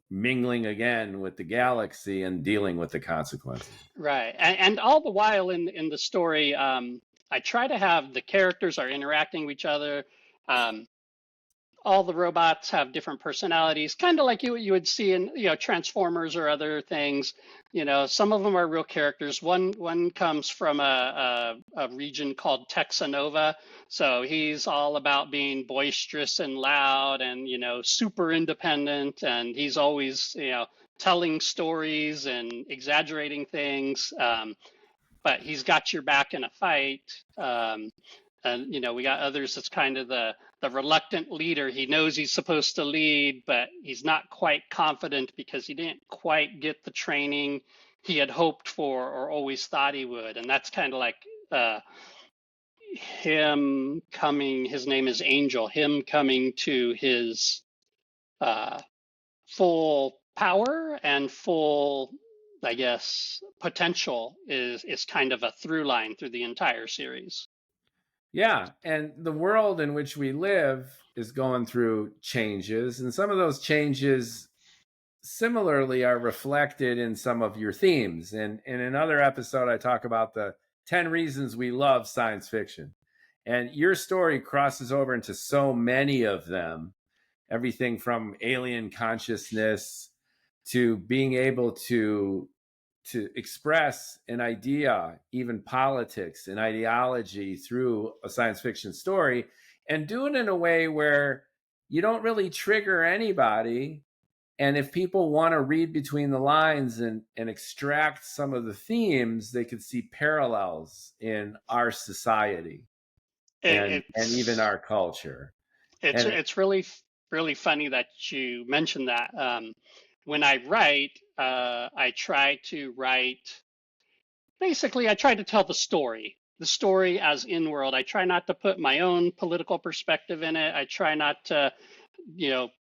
mingling again with the galaxy and dealing with the consequences. Right. And all the while in the story, I try to have the characters are interacting with each other. All the robots have different personalities, kind of like you would see in Transformers or other things. Some of them are real characters. One comes from a region called Texanova, so he's all about being boisterous and loud and super independent, and he's always telling stories and exaggerating things, but he's got your back in a fight. And we got others that's kind of the the reluctant leader. He knows he's supposed to lead, but he's not quite confident because he didn't quite get the training he had hoped for or always thought he would. And that's kind of like him coming, his name is Angel, him coming to his full power and full, I guess, potential is kind of a through line through the entire series. Yeah, and the world in which we live is going through changes, and some of those changes similarly are reflected in some of your themes. And in another episode, I talk about the 10 reasons we love science fiction. And your story crosses over into so many of them, everything from alien consciousness to being able to express an idea, even politics and ideology through a science fiction story, and do it in a way where you don't really trigger anybody. And if people want to read between the lines and extract some of the themes, they could see parallels in our society and even our culture. It's really funny that you mentioned that. When I write, I try to write. Basically, I try to tell the story as in world. I try not to put my own political perspective in it. I try not to,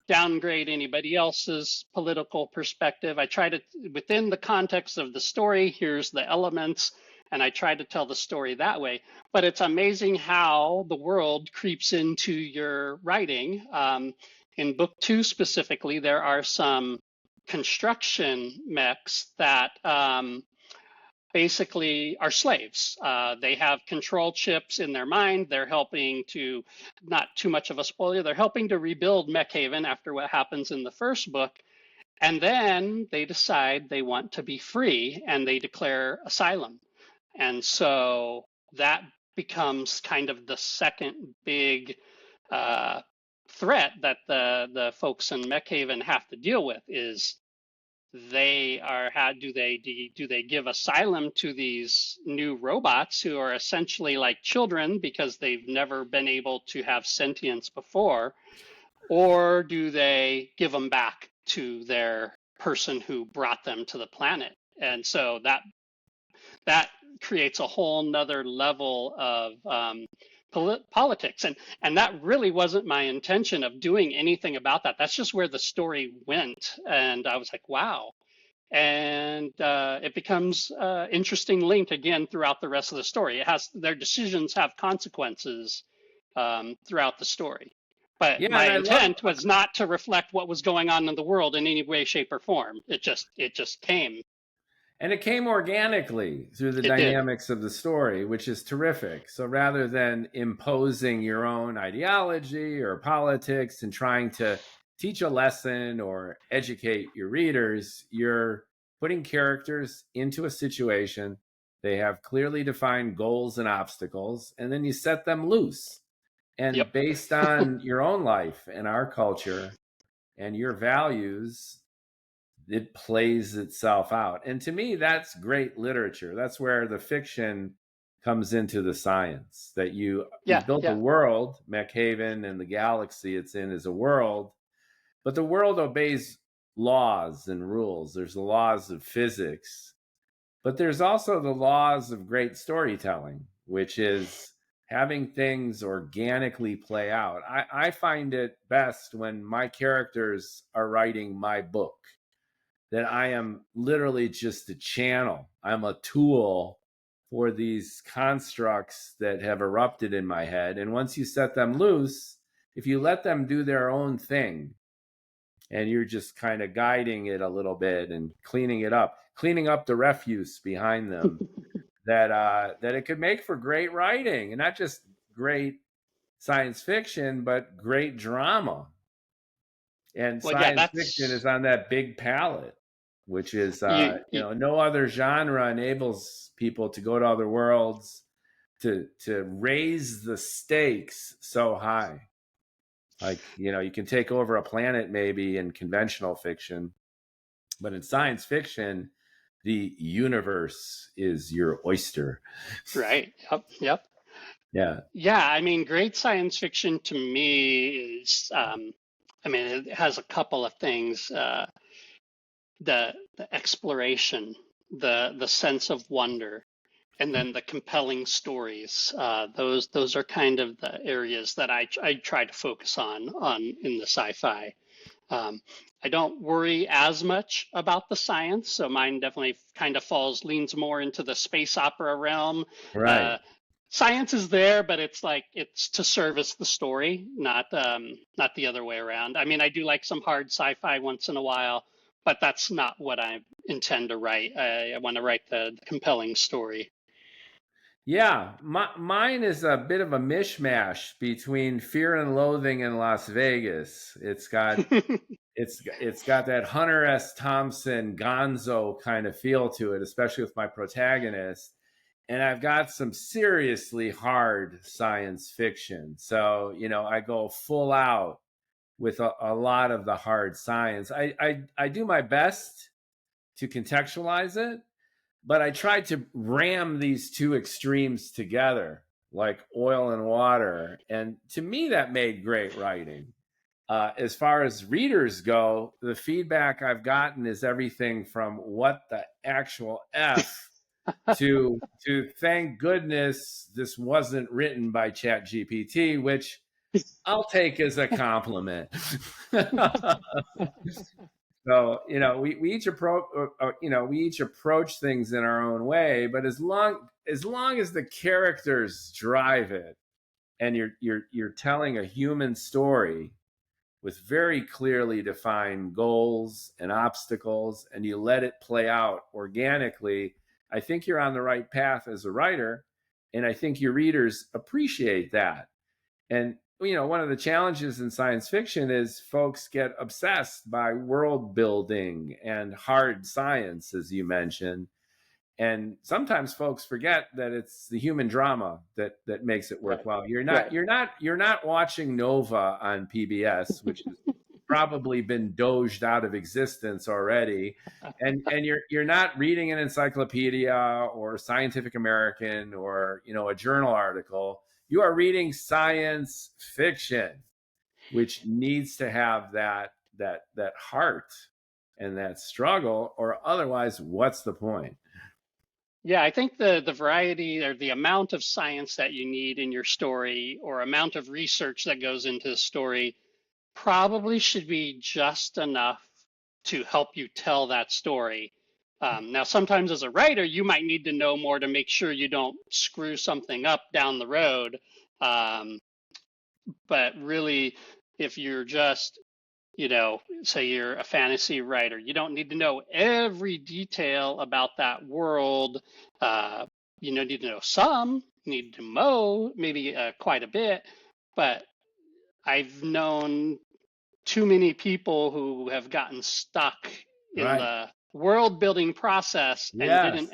downgrade anybody else's political perspective. I try to, within the context of the story, here's the elements, and I try to tell the story that way. But it's amazing how the world creeps into your writing. In book 2 specifically, there are some construction mechs that basically are slaves. They have control chips in their mind. They're helping to, not too much of a spoiler, they're helping to rebuild Mechhaven after what happens in the first book. And then they decide they want to be free and they declare asylum. And so that becomes kind of the second big threat that the folks in Mechhaven have to deal with is they are do they give asylum to these new robots who are essentially like children because they've never been able to have sentience before, or do they give them back to their person who brought them to the planet? And so that creates a whole nother level of politics, and that really wasn't my intention of doing anything about that. That's just where the story went, and I was like, wow. And it becomes interesting link again throughout the rest of the story. It has, their decisions have consequences throughout the story, but my intent was not to reflect what was going on in the world in any way, shape, or form. It just came. And it came organically through the dynamics of the story, which is terrific. So rather than imposing your own ideology or politics and trying to teach a lesson or educate your readers, you're putting characters into a situation. They have clearly defined goals and obstacles, and then you set them loose. And based on your own life and our culture and your values, it plays itself out. And to me, that's great literature. That's where the fiction comes into the science, that you built a world. Mechhaven and the galaxy it's in is a world, but the world obeys laws and rules. There's the laws of physics, but there's also the laws of great storytelling, which is having things organically play out. I find it best when my characters are writing my book, that I am literally just a channel. I'm a tool for these constructs that have erupted in my head. And once you set them loose, if you let them do their own thing, and you're just kind of guiding it a little bit and cleaning up the refuse behind them, that it could make for great writing, and not just great science fiction, but great drama. And science fiction is on that big palette, which is, no other genre enables people to go to other worlds, to raise the stakes so high. Like, you can take over a planet maybe in conventional fiction, but in science fiction, the universe is your oyster. Right. Yep. Yeah. Yeah, I mean, great science fiction to me is, I mean, it has a couple of things. The exploration, the sense of wonder, and then the compelling stories. Those are kind of the areas that I try to focus on in the sci-fi. Um, I don't worry as much about the science, so mine definitely kind of leans more into the space opera realm. Right. Uh, Science is there, but it's like it's to service the story, not the other way around. I mean, I do like some hard sci-fi once in a while, but that's not what I intend to write. I want to write the compelling story. Yeah, mine is a bit of a mishmash between Fear and Loathing in Las Vegas. It's got that Hunter S. Thompson Gonzo kind of feel to it, especially with my protagonist. And I've got some seriously hard science fiction. So, I go full out with a lot of the hard science. I do my best to contextualize it, but I tried to ram these two extremes together, like oil and water. And to me, that made great writing. As far as readers go, the feedback I've gotten is everything from what the actual F to thank goodness this wasn't written by ChatGPT, which I'll take as a compliment. So, we each approach things in our own way, but as long as the characters drive it, and you're telling a human story with very clearly defined goals and obstacles, and you let it play out organically, I think you're on the right path as a writer, and I think your readers appreciate that. And one of the challenges in science fiction is folks get obsessed by world building and hard science, as you mentioned. And sometimes folks forget that it's the human drama that makes it Right, worthwhile. right. You're not watching Nova on PBS, which has probably been doged out of existence already. And you're not reading an encyclopedia or Scientific American or a journal article. You are reading science fiction, which needs to have that heart and that struggle, or otherwise, what's the point? Yeah, I think the variety or the amount of science that you need in your story or amount of research that goes into the story probably should be just enough to help you tell that story. Now, sometimes as a writer, you might need to know more to make sure you don't screw something up down the road. Um, but really, if you're just, say you're a fantasy writer, you don't need to know every detail about that world. Uh, you need to know some, you need to know maybe quite a bit, but I've known too many people who have gotten stuck in Right. the world building process and Yes.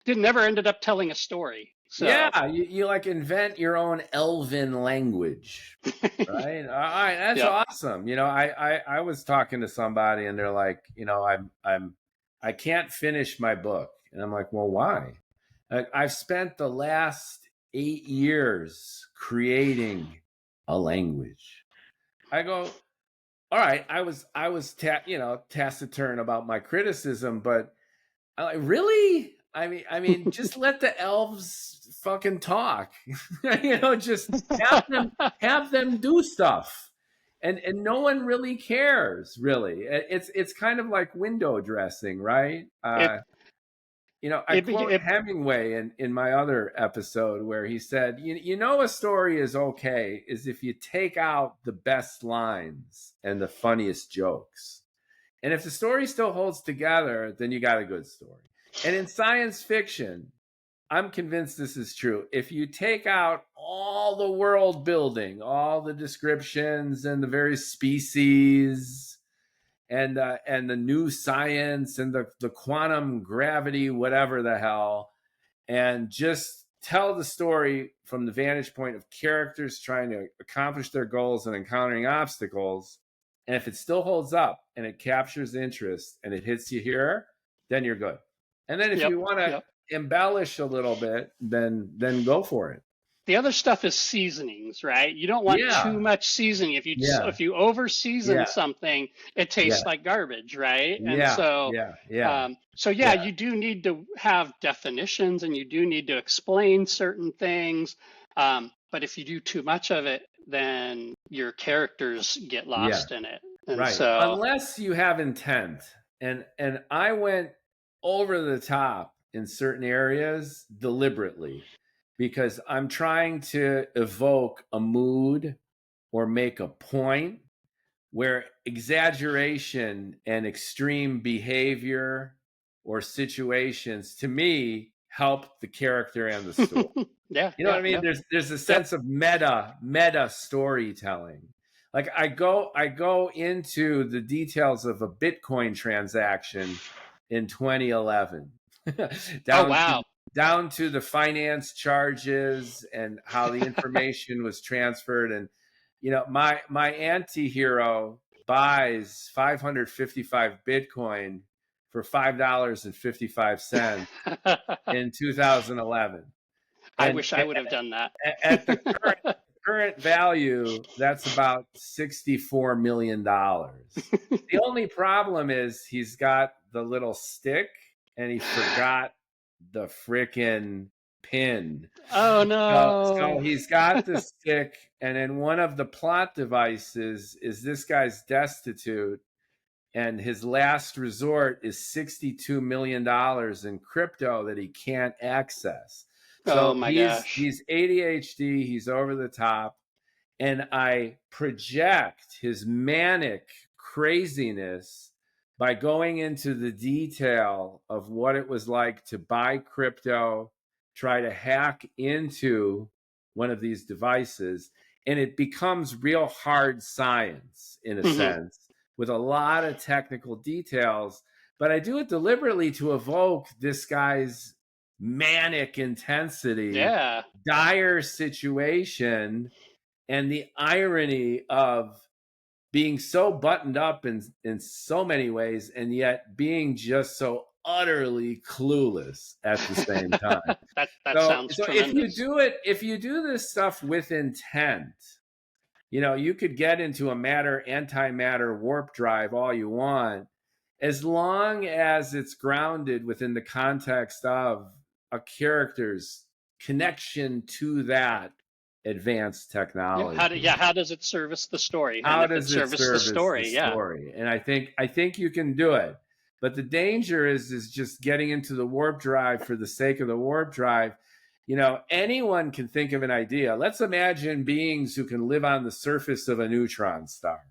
didn't ever ended up telling a story. So Yeah, you like invent your own elven language, right? All right, that's yeah, awesome. I was talking to somebody and they're like, I can't finish my book, and I'm like, well, why? Like, I've spent the last 8 years creating a language. I go, all right. I was taciturn about my criticism, but really? I mean, just let the elves fucking talk. Just have them do stuff, and no one really cares. Really, it's kind of like window dressing, right? it I it, quote it Hemingway in my other episode where he said, a story is okay is if you take out the best lines and the funniest jokes. And if the story still holds together, then you got a good story. And in science fiction, I'm convinced this is true. If you take out all the world building, all the descriptions and the various species and the new science and the quantum gravity, whatever the hell, and just tell the story from the vantage point of characters trying to accomplish their goals and encountering obstacles. And if it still holds up and it captures interest and it hits you here, then you're good. And then if yep you want to yep. embellish a little bit, then go for it. the other stuff is seasonings, right? You don't want too Yeah, much seasoning. yeah, If you over season yeah, something, it yeah, tastes like garbage, right? And yeah, yeah, yeah, so yeah, yeah, you do need to have definitions and you do need to explain certain things. But if you do too much of it, then your characters get yeah. lost in it. And Right. so, Unless you have intent. And I went over the top in certain areas deliberately because I'm trying to evoke a mood or make a point where exaggeration and extreme behavior or situations to me help the character and the story. yeah, You know what yeah, I mean? yeah, There's a yep. sense of meta storytelling. Like I go into the details of a Bitcoin transaction in 2011 Oh, down to wow. down to the finance charges and how the information was transferred. And my anti-hero buys 555 Bitcoin for $5.55 in 2011. I And wish I would have done that. at the current value, that's about $64 million. The only problem is he's got the little stick and he forgot the frickin' pin. Oh So no. he's got the stick, and then one of the plot devices is this guy's destitute, and his last resort is $62 million in crypto that he can't access. Oh So my gosh. he's ADHD, he's over the top, and I project his manic craziness by going into the detail of what it was like to buy crypto, try to hack into one of these devices, and it becomes real hard science in a Mhm. sense with a lot of technical details. But I do it deliberately to evoke this guy's manic intensity, Yeah. dire situation, and the irony of being so buttoned up in so many ways and yet being just so utterly clueless at the same time. That So sounds so tremendous. if you do this stuff with intent, you could get into a matter antimatter warp drive all you want, as long as it's grounded within the context of a character's connection to that advanced technology. How does it service the story? And How if it does it services the service the story, yeah. story? And I think you can do it. But the danger is just getting into the warp drive for the sake of the warp drive. Anyone can think of an idea. Let's imagine beings who can live on the surface of a neutron star.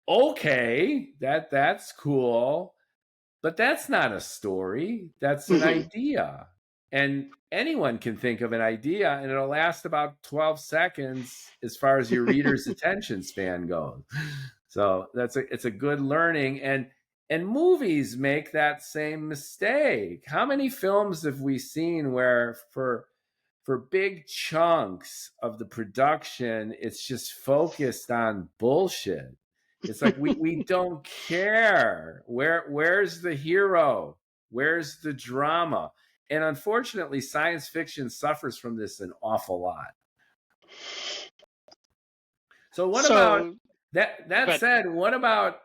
Okay, that's cool, but that's not a story. That's an Mhm. idea. And anyone can think of an idea and it'll last about 12 seconds as far as your reader's attention span goes. So it's a good learning. And movies make that same mistake. How many films have we seen where for big chunks of the production it's just focused on bullshit? It's like we don't care. Where's the hero? Where's the drama? And unfortunately, science fiction suffers from this an awful lot. So what about So, that but said, what about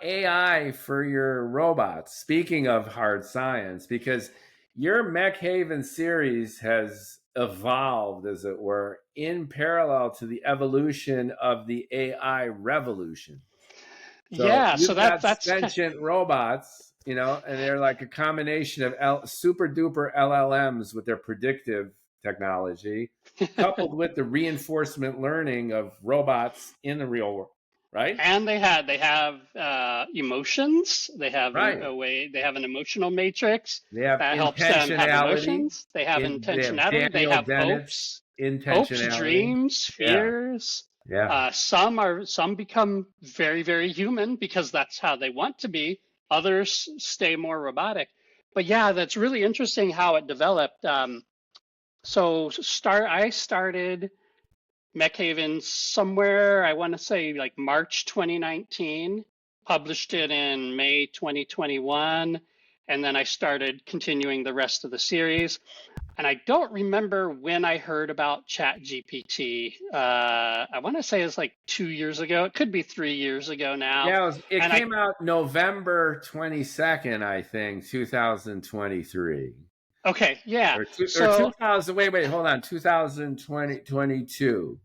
AI for your robots? Speaking of hard science, because your Mechhaven series has evolved, as it were, in parallel to the evolution of the AI revolution. So yeah, so you've got that's sentient robots, and they're like a combination of super duper LLMs with their predictive technology, coupled with the reinforcement learning of robots in the real world, right? and they have emotions. They have Right. they have an emotional matrix They have that helps them have intentionality. emotions. They have They have intentionality. They Daniel have Dennett's hopes, intentionality. dreams, Yeah. fears. Yeah. Some become very, very human because that's how they want to be. Others stay more robotic. But yeah, that's really interesting how it developed. I started Mechhaven somewhere, I want to say like March 2019, published it in May 2021, and then I started continuing the rest of the series. And I don't remember when I heard about ChatGPT. I want to say it's like 2 years ago. It could be 3 years ago now. Yeah, it And I, came out November 22nd, I think, 2023. okay, yeah. Or So 2000, wait, hold on, 2022.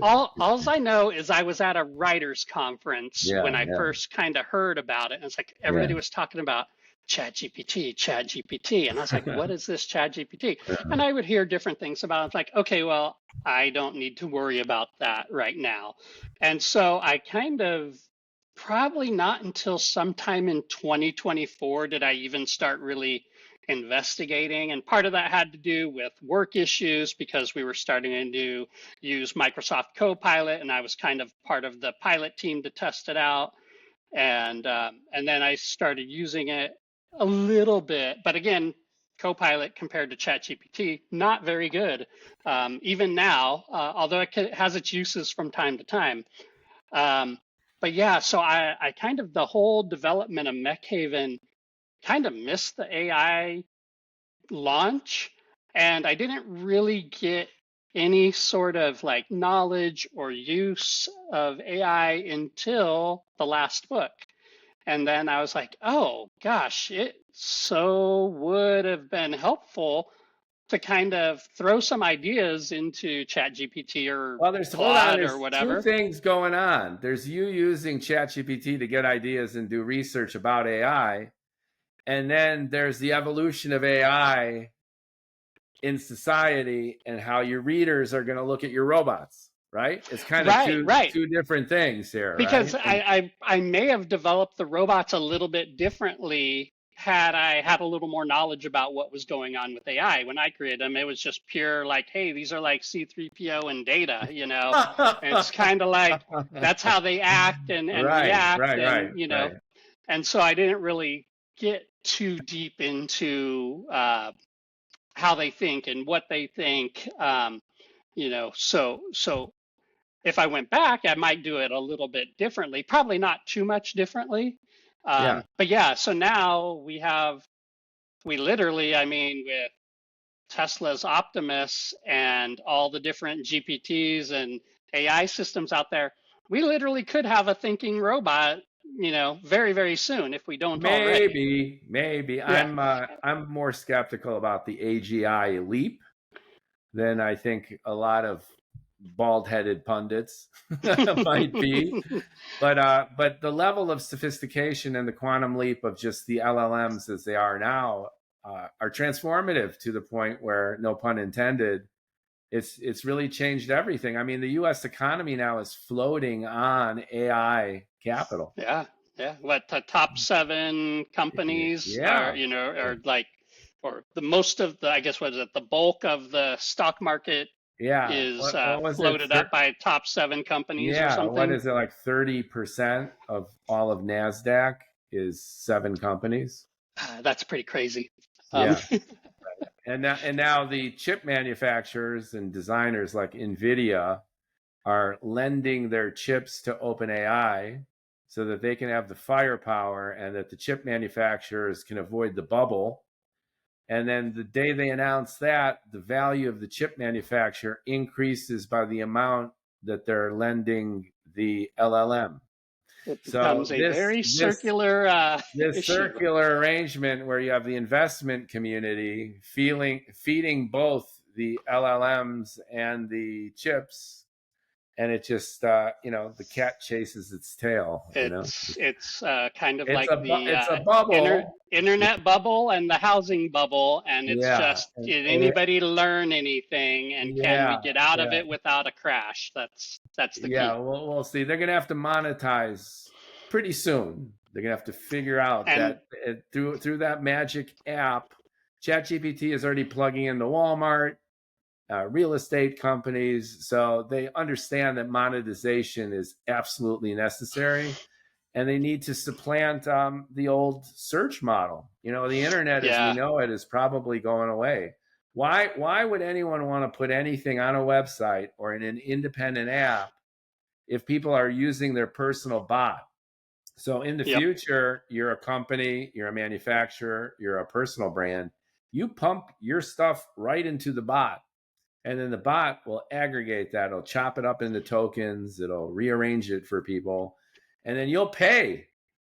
all I know is I was at a writers conference when Yeah, I yeah, first kind of heard about it. And it's like yeah. everybody was talking about ChatGPT, ChatGPT. And I was like, what is this ChatGPT? And I would hear different things about it. It's like, okay, well, I don't need to worry about that right now. And so I kind of probably not until sometime in 2024 did I even start really investigating. And part of that had to do with work issues because we were starting to use Microsoft Copilot, and I was kind of part of the pilot team to test it out. And then I started using it a little bit, but again, Copilot compared to ChatGPT, not very good. Even now, although it has its uses from time to time. Um, but yeah, so I kind of the whole development of Mechhaven kind of missed the AI launch, and I didn't really get any sort of like knowledge or use of AI until the last book. And then I was like, oh gosh, it so would have been helpful to kind of throw some ideas into ChatGPT or Well, Claude or there's two whatever. things going on. There's you using ChatGPT to get ideas and do research about AI, and then there's the evolution of AI in society and how your readers are going to look at your robots, right? It's kind of Right, right. two different things here, Because right? And I may have developed the robots a little bit differently had I had a little more knowledge about what was going on with AI. When I created them, it was just pure like, hey, these are like C3PO and Data, you know. And it's kind of like that's how they act and right, react, right, right, and you know. right. And so I didn't really get too deep into how they think and what they think. You know, so if I went back, I might do it a little bit differently, probably not too much differently. Yeah. But yeah, so now we literally, I mean, with Tesla's Optimus and all the different GPTs and AI systems out there, we literally could have a thinking robot, you know, very, very soon if we don't already. Maybe. Yeah. I'm more skeptical about the AGI leap than I think a lot of bald-headed pundits might be. But the level of sophistication and the quantum leap of just the LLMs as they are now are transformative to the point where, no pun intended, it's really changed everything. I mean, the U.S. economy now is floating on AI capital. Yeah, yeah. What the top seven companies are, Yeah, you know, are like, or the most of the, I guess, what is it? The bulk of the stock market yeah. is What was it? floated up by top seven companies or Yeah, what something. is it, like 30% of all of NASDAQ is seven companies? That's pretty crazy. Um, Yeah. And now the chip manufacturers and designers like Nvidia are lending their chips to OpenAI so that they can have the firepower and that the chip manufacturers can avoid the bubble. And then the day they announce that, the value of the chip manufacturer increases by the amount that they're lending the LLM. it So becomes a very circular this issue. circular arrangement where you have the investment community feeding both the LLMs and the chips, and it just the cat chases its tail. It's kind of It's like the it's a bubble. internet bubble and the housing bubble, and it's Yeah, just did anybody learn anything, and can we yeah, get out of yeah. it without a crash? That's the Yeah, key. we'll see. They're going to have to monetize pretty soon. They're going to have to figure out And that through that magic app, ChatGPT is already plugging into Walmart, real estate companies, so they understand that monetization is absolutely necessary, and they need to supplant the old search model. The internet as we yeah, know it is probably going away. Why would anyone want to put anything on a website or in an independent app if people are using their personal bot? So in the yep, future, you're a company, you're a manufacturer, you're a personal brand. you pump your stuff right into the bot, and then the bot will aggregate that. It'll chop it up into tokens. It'll rearrange it for people, and then you'll pay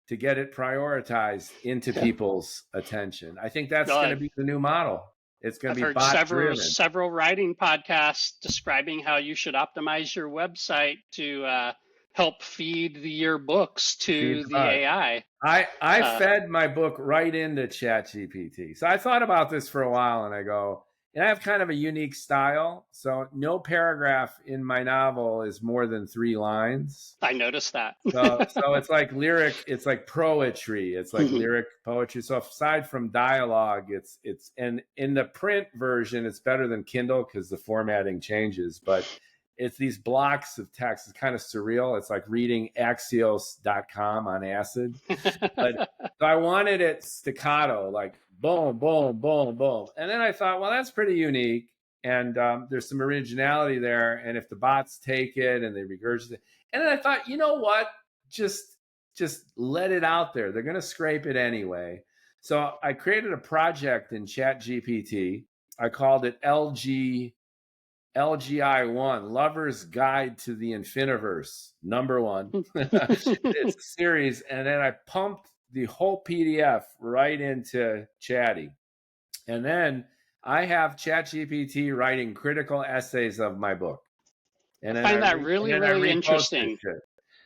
to get it prioritized into people's attention. I think that's going to be the new model. It's going to be bot driven. Several writing podcasts describing how you should optimize your website to help feed your books to the AI. I fed my book right into ChatGPT. So I thought about this for a while, and I go, and I have kind of a unique style. So no paragraph in my novel is more than 3 lines. I noticed that. so it's like lyric, it's like poetry. It's like lyric poetry. So aside from dialogue, it's and in the print version, it's better than Kindle because the formatting changes. But it's these blocks of text. It's kind of surreal. It's like reading Axios.com on acid. But so I wanted it staccato, like boom, boom, boom, boom. And then I thought, well, that's pretty unique. And there's some originality there. And if the bots take it and they regurgitate it. And then I thought, you know what? Just let it out there. They're going to scrape it anyway. So I created a project in ChatGPT. I called it LGI1, Lover's Guide to the Infiniverse, #1. It's a series. And then I pumped the whole PDF right into Chatty. And then I have ChatGPT writing critical essays of my book. And I find that really interesting.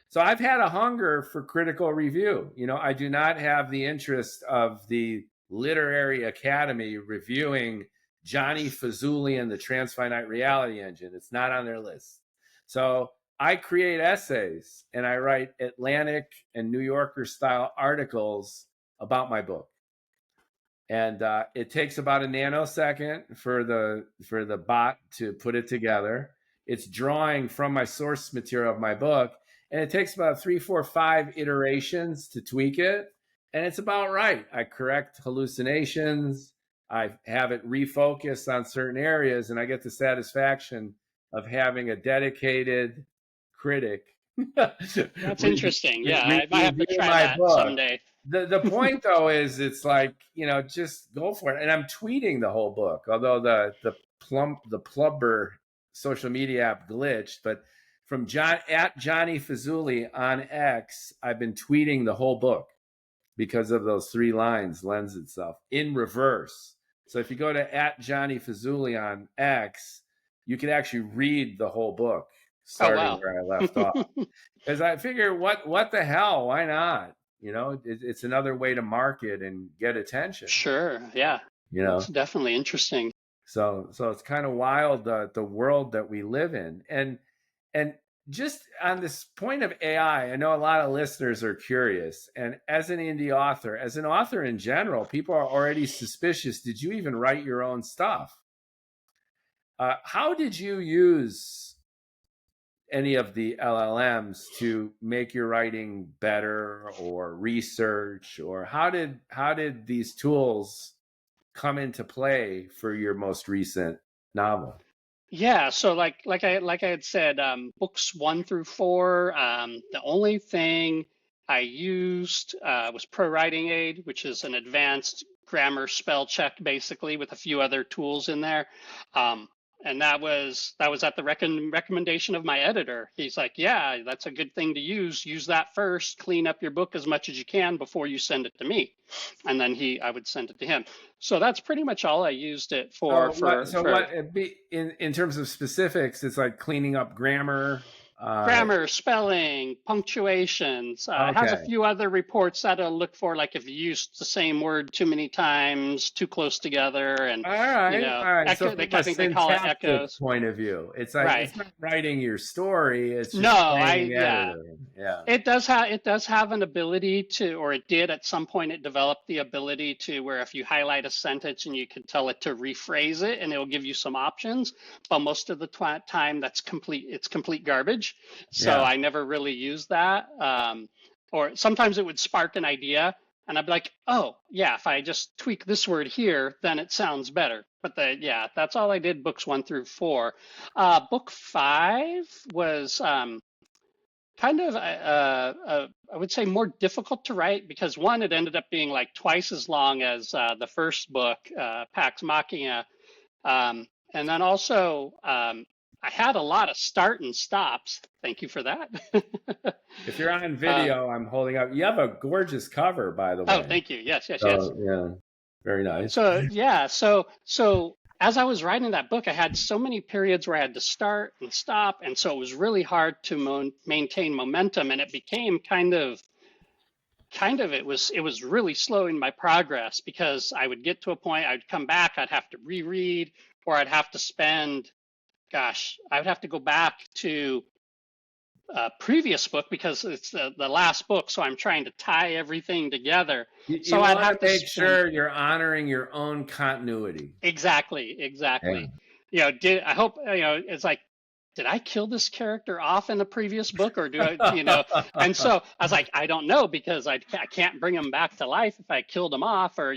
So I've had a hunger for critical review. You know, I do not have the interest of the Literary Academy reviewing Johnny Fazuli and the Transfinite Reality Engine. It's not on their list. So I create essays and I write Atlantic and New Yorker style articles about my book. And it takes about a nanosecond for the bot to put it together. It's drawing from my source material of my book. And it takes about 3, 4, 5 iterations to tweak it. And it's about right. I correct hallucinations. I have it refocused on certain areas, and I get the satisfaction of having a dedicated critic. That's interesting. Yeah, I might have to try that someday. The point, though, is it's like, you know, just go for it. And I'm tweeting the whole book, although the Plubber social media app glitched. But from at Johnny Fazuli on X, I've been tweeting the whole book because of those 3 lines lends itself in reverse. So if you go to at Johnny Fazuli on X, you can actually read the whole book starting where I left off. Because I figure, what the hell? Why not? You know, it's another way to market and get attention. Sure, yeah. You know, it's definitely interesting. So it's kind of wild, the world that we live in. And just on this point of AI, I know a lot of listeners are curious. And as an indie author, as an author in general, people are already suspicious. Did you even write your own stuff? How did you use any of the LLMs to make your writing better or research? Or how did these tools come into play for your most recent novel? Yeah, so like I had said, books 1 through 4. The only thing I used was Pro Writing Aid, which is an advanced grammar spell check, basically, with a few other tools in there. And that was at the recommendation of my editor. He's like, yeah, that's a good thing to use. Use that first. Clean up your book as much as you can before you send it to me. And then I would send it to him. So that's pretty much all I used it for. In terms of specifics, it's like cleaning up grammar. Grammar, spelling, punctuations. Has a few other reports that I'll look for, like if you used the same word too many times, too close together, and all right. So I think they call it echoes. Point of view, it's like it's not writing your story. It's just It does have an ability to, or it did at some point. It developed the ability to where if you highlight a sentence and you can tell it to rephrase it, and it will give you some options. But most of the time, it's complete garbage. So I never really used that. Or sometimes it would spark an idea and I'd be like, oh yeah, if I just tweak this word here, then it sounds better. But that's all I did books 1 through 4. Book 5 was kind of I would say more difficult to write because one, it ended up being like twice as long as the first book, Pax Machina, and then also I had a lot of start and stops. Thank you for that. If you're on uh, video, I'm holding up. You have a gorgeous cover, by the oh, way. thank you. Yes, yes, yes. So yeah, very nice. So yeah, so as I was writing that book, I had so many periods where I had to start and stop, and so it was really hard to maintain momentum, and it became kind of it was really slowing my progress because I would get to a point, I'd come back, I'd have to reread, or I'd have to spend, gosh, I would have to go back to a previous book because it's the last book, so I'm trying to tie everything together. You So I'd want to have to make spend. sure you're honoring your own continuity. Exactly, Yeah. exactly. Did I hope, it's like, did I kill this character off in a previous book or do I? And so I was like, I don't know because I can't bring him back to life if I killed him off or,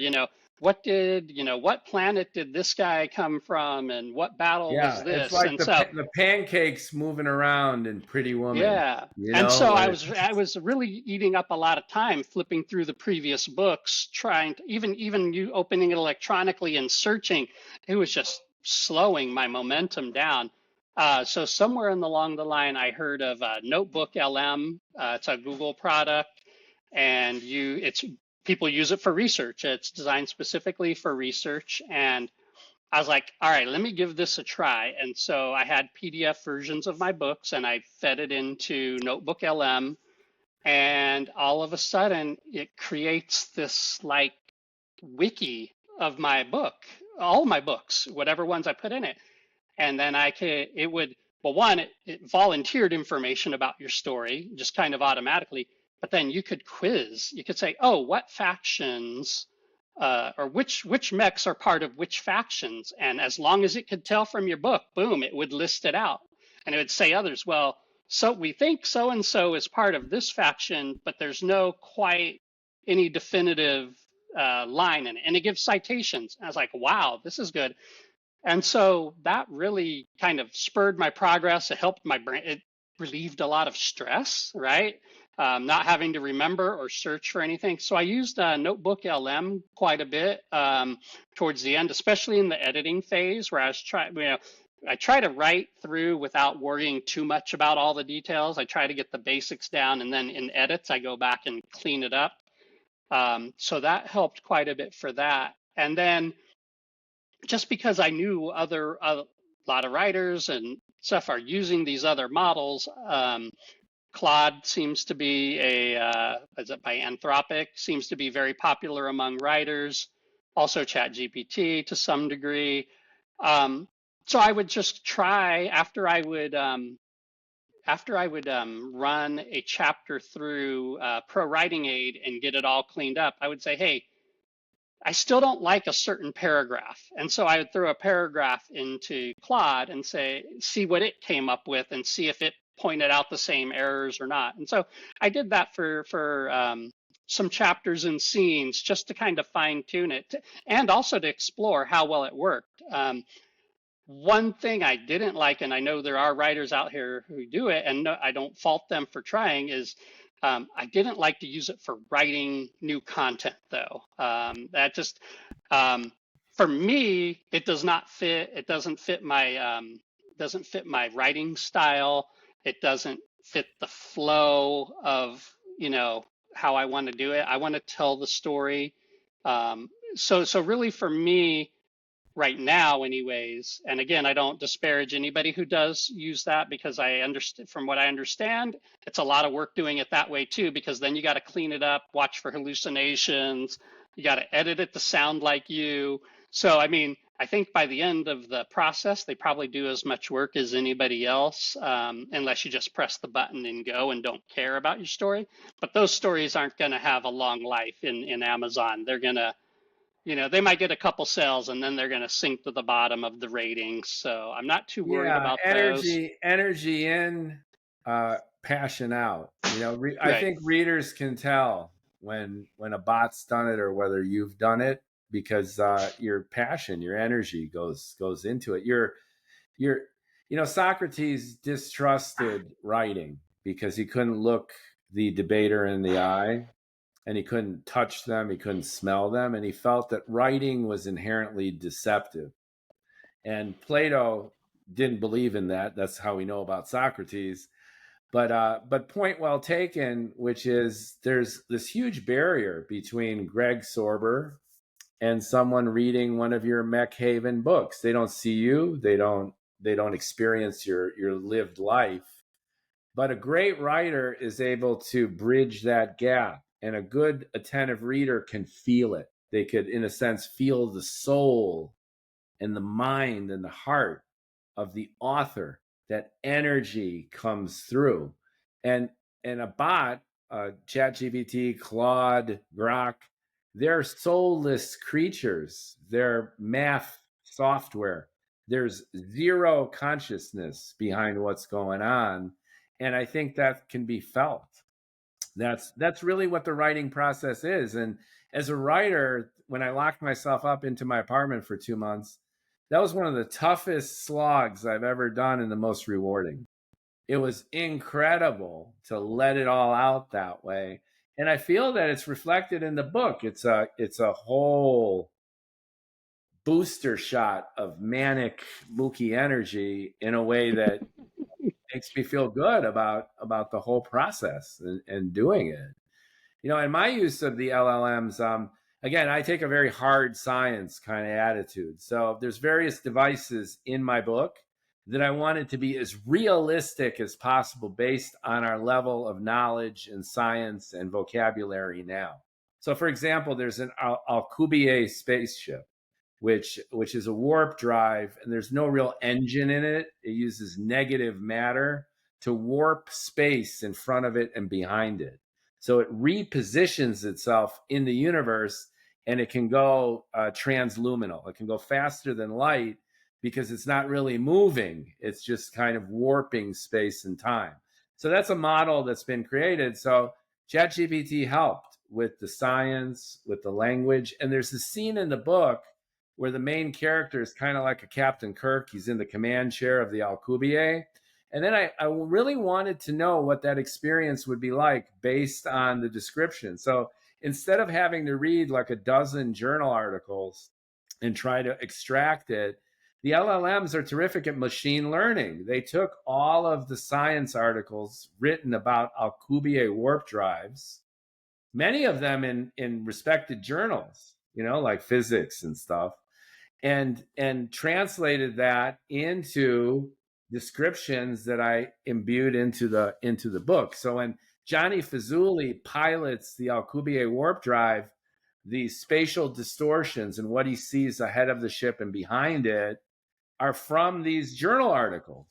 what planet did this guy come from and what battle was Yeah, it's this? like And so, the pancakes moving around in Pretty Woman. yeah. You And know, so I like, was I was really eating up a lot of time flipping through the previous books, trying to even you opening it electronically and searching, it was just slowing my momentum down. So somewhere along the line, I heard of Notebook LM. It's a Google product, and it's people use it for research. It's designed specifically for research, and I was like, all right, let me give this a try. And so I had PDF versions of my books and I fed it into Notebook LM. And all of a sudden, it creates this like wiki of my book, all my books, whatever ones I put in it. And then it would, well, one, it volunteered information about your story, just kind of automatically. But then you could quiz. You could say, oh, what factions or which mechs are part of which factions. And as long as it could tell from your book, boom, it would list it out. And it would say others, well, so we think so and so is part of this faction, but there's no quite any definitive line in it. And it gives citations. And I was like, wow, this is good. And so that really kind of spurred my progress. It helped my brain. It relieved a lot of stress, right? Not having to remember or search for anything. So I used Notebook LM quite a bit towards the end, especially in the editing phase where I was I try to write through without worrying too much about all the details. I try to get the basics down, and then in edits, I go back and clean it up. So that helped quite a bit for that. And then just because I knew a lot of writers and stuff are using these other models, Claude seems to be is it by Anthropic, seems to be very popular among writers, also ChatGPT to some degree. So I would just try after I would run a chapter through Pro Writing Aid and get it all cleaned up, I would say, hey, I still don't like a certain paragraph. And so I would throw a paragraph into Claude and say, see what it came up with and see if it pointed out the same errors or not. And so I did that for some chapters and scenes just to kind of fine tune it and also to explore how well it worked. One thing I didn't like, and I know there are writers out here who do it, and no, I don't fault them for trying, is I didn't like to use it for writing new content, though. That just, for me, it does not fit. It doesn't fit my writing style. It doesn't fit the flow of how I want to do it. I want to tell the story. So really, for me, right now anyways, and again, I don't disparage anybody who does use that because I understand, from what I understand, it's a lot of work doing it that way too, because then you got to clean it up, watch for hallucinations, you got to edit it to sound like you. So I mean, I think by the end of the process they probably do as much work as anybody else, unless you just press the button and go and don't care about your story. But those stories aren't going to have a long life in Amazon. They're going to, they might get a couple sales and then they're going to sink to the bottom of the ratings. So I'm not too worried yeah, about those. energy in, passion out. I Right. think readers can tell when a bot's done it or whether you've done it because your passion, your energy goes into it. You're Socrates distrusted writing. because he couldn't look the debater in the eye, and he couldn't touch them, he couldn't smell them, and he felt that writing was inherently deceptive. And Plato didn't believe in that. That's how we know about Socrates. But point well taken, which is there's this huge barrier between Greg Sorber and someone reading one of your Mechhaven books. They don't see you. They don't experience your lived life. But a great writer is able to bridge that gap, and a good attentive reader can feel it. They could, in a sense, feel the soul and the mind and the heart of the author. That energy comes through. And a bot, ChatGPT, Claude, Grok, they're soulless creatures. They're math software. There's zero consciousness behind what's going on. And I think that can be felt. That's really what the writing process is. And as a writer, when I locked myself up into my apartment for 2 months, that was one of the toughest slogs I've ever done and the most rewarding. It was incredible to let it all out that way. And I feel that it's reflected in the book. It's a whole booster shot of manic Mookie energy in a way that makes me feel good about the whole process and doing it. In my use of the LLMs, again, I take a very hard science kind of attitude. So there's various devices in my book that I wanted to be as realistic as possible based on our level of knowledge and science and vocabulary now. So, for example, there's an Alcubierre spaceship, which is a warp drive, and there's no real engine in it. It uses negative matter to warp space in front of it and behind it. So it repositions itself in the universe, and it can go transluminal. It can go faster than light because it's not really moving. It's just kind of warping space and time. So that's a model that's been created. So ChatGPT helped with the science, with the language. And there's a scene in the book where the main character is kind of like a Captain Kirk. He's in the command chair of the Alcubierre. And then I really wanted to know what that experience would be like based on the description. So instead of having to read like a dozen journal articles and try to extract it, the LLMs are terrific at machine learning. They took all of the science articles written about Alcubierre warp drives, many of them in respected journals, like physics and stuff, and translated that into descriptions that I imbued into the book. So when Johnny Fazuli pilots the Alcubierre warp drive, the spatial distortions and what he sees ahead of the ship and behind it are from these journal articles.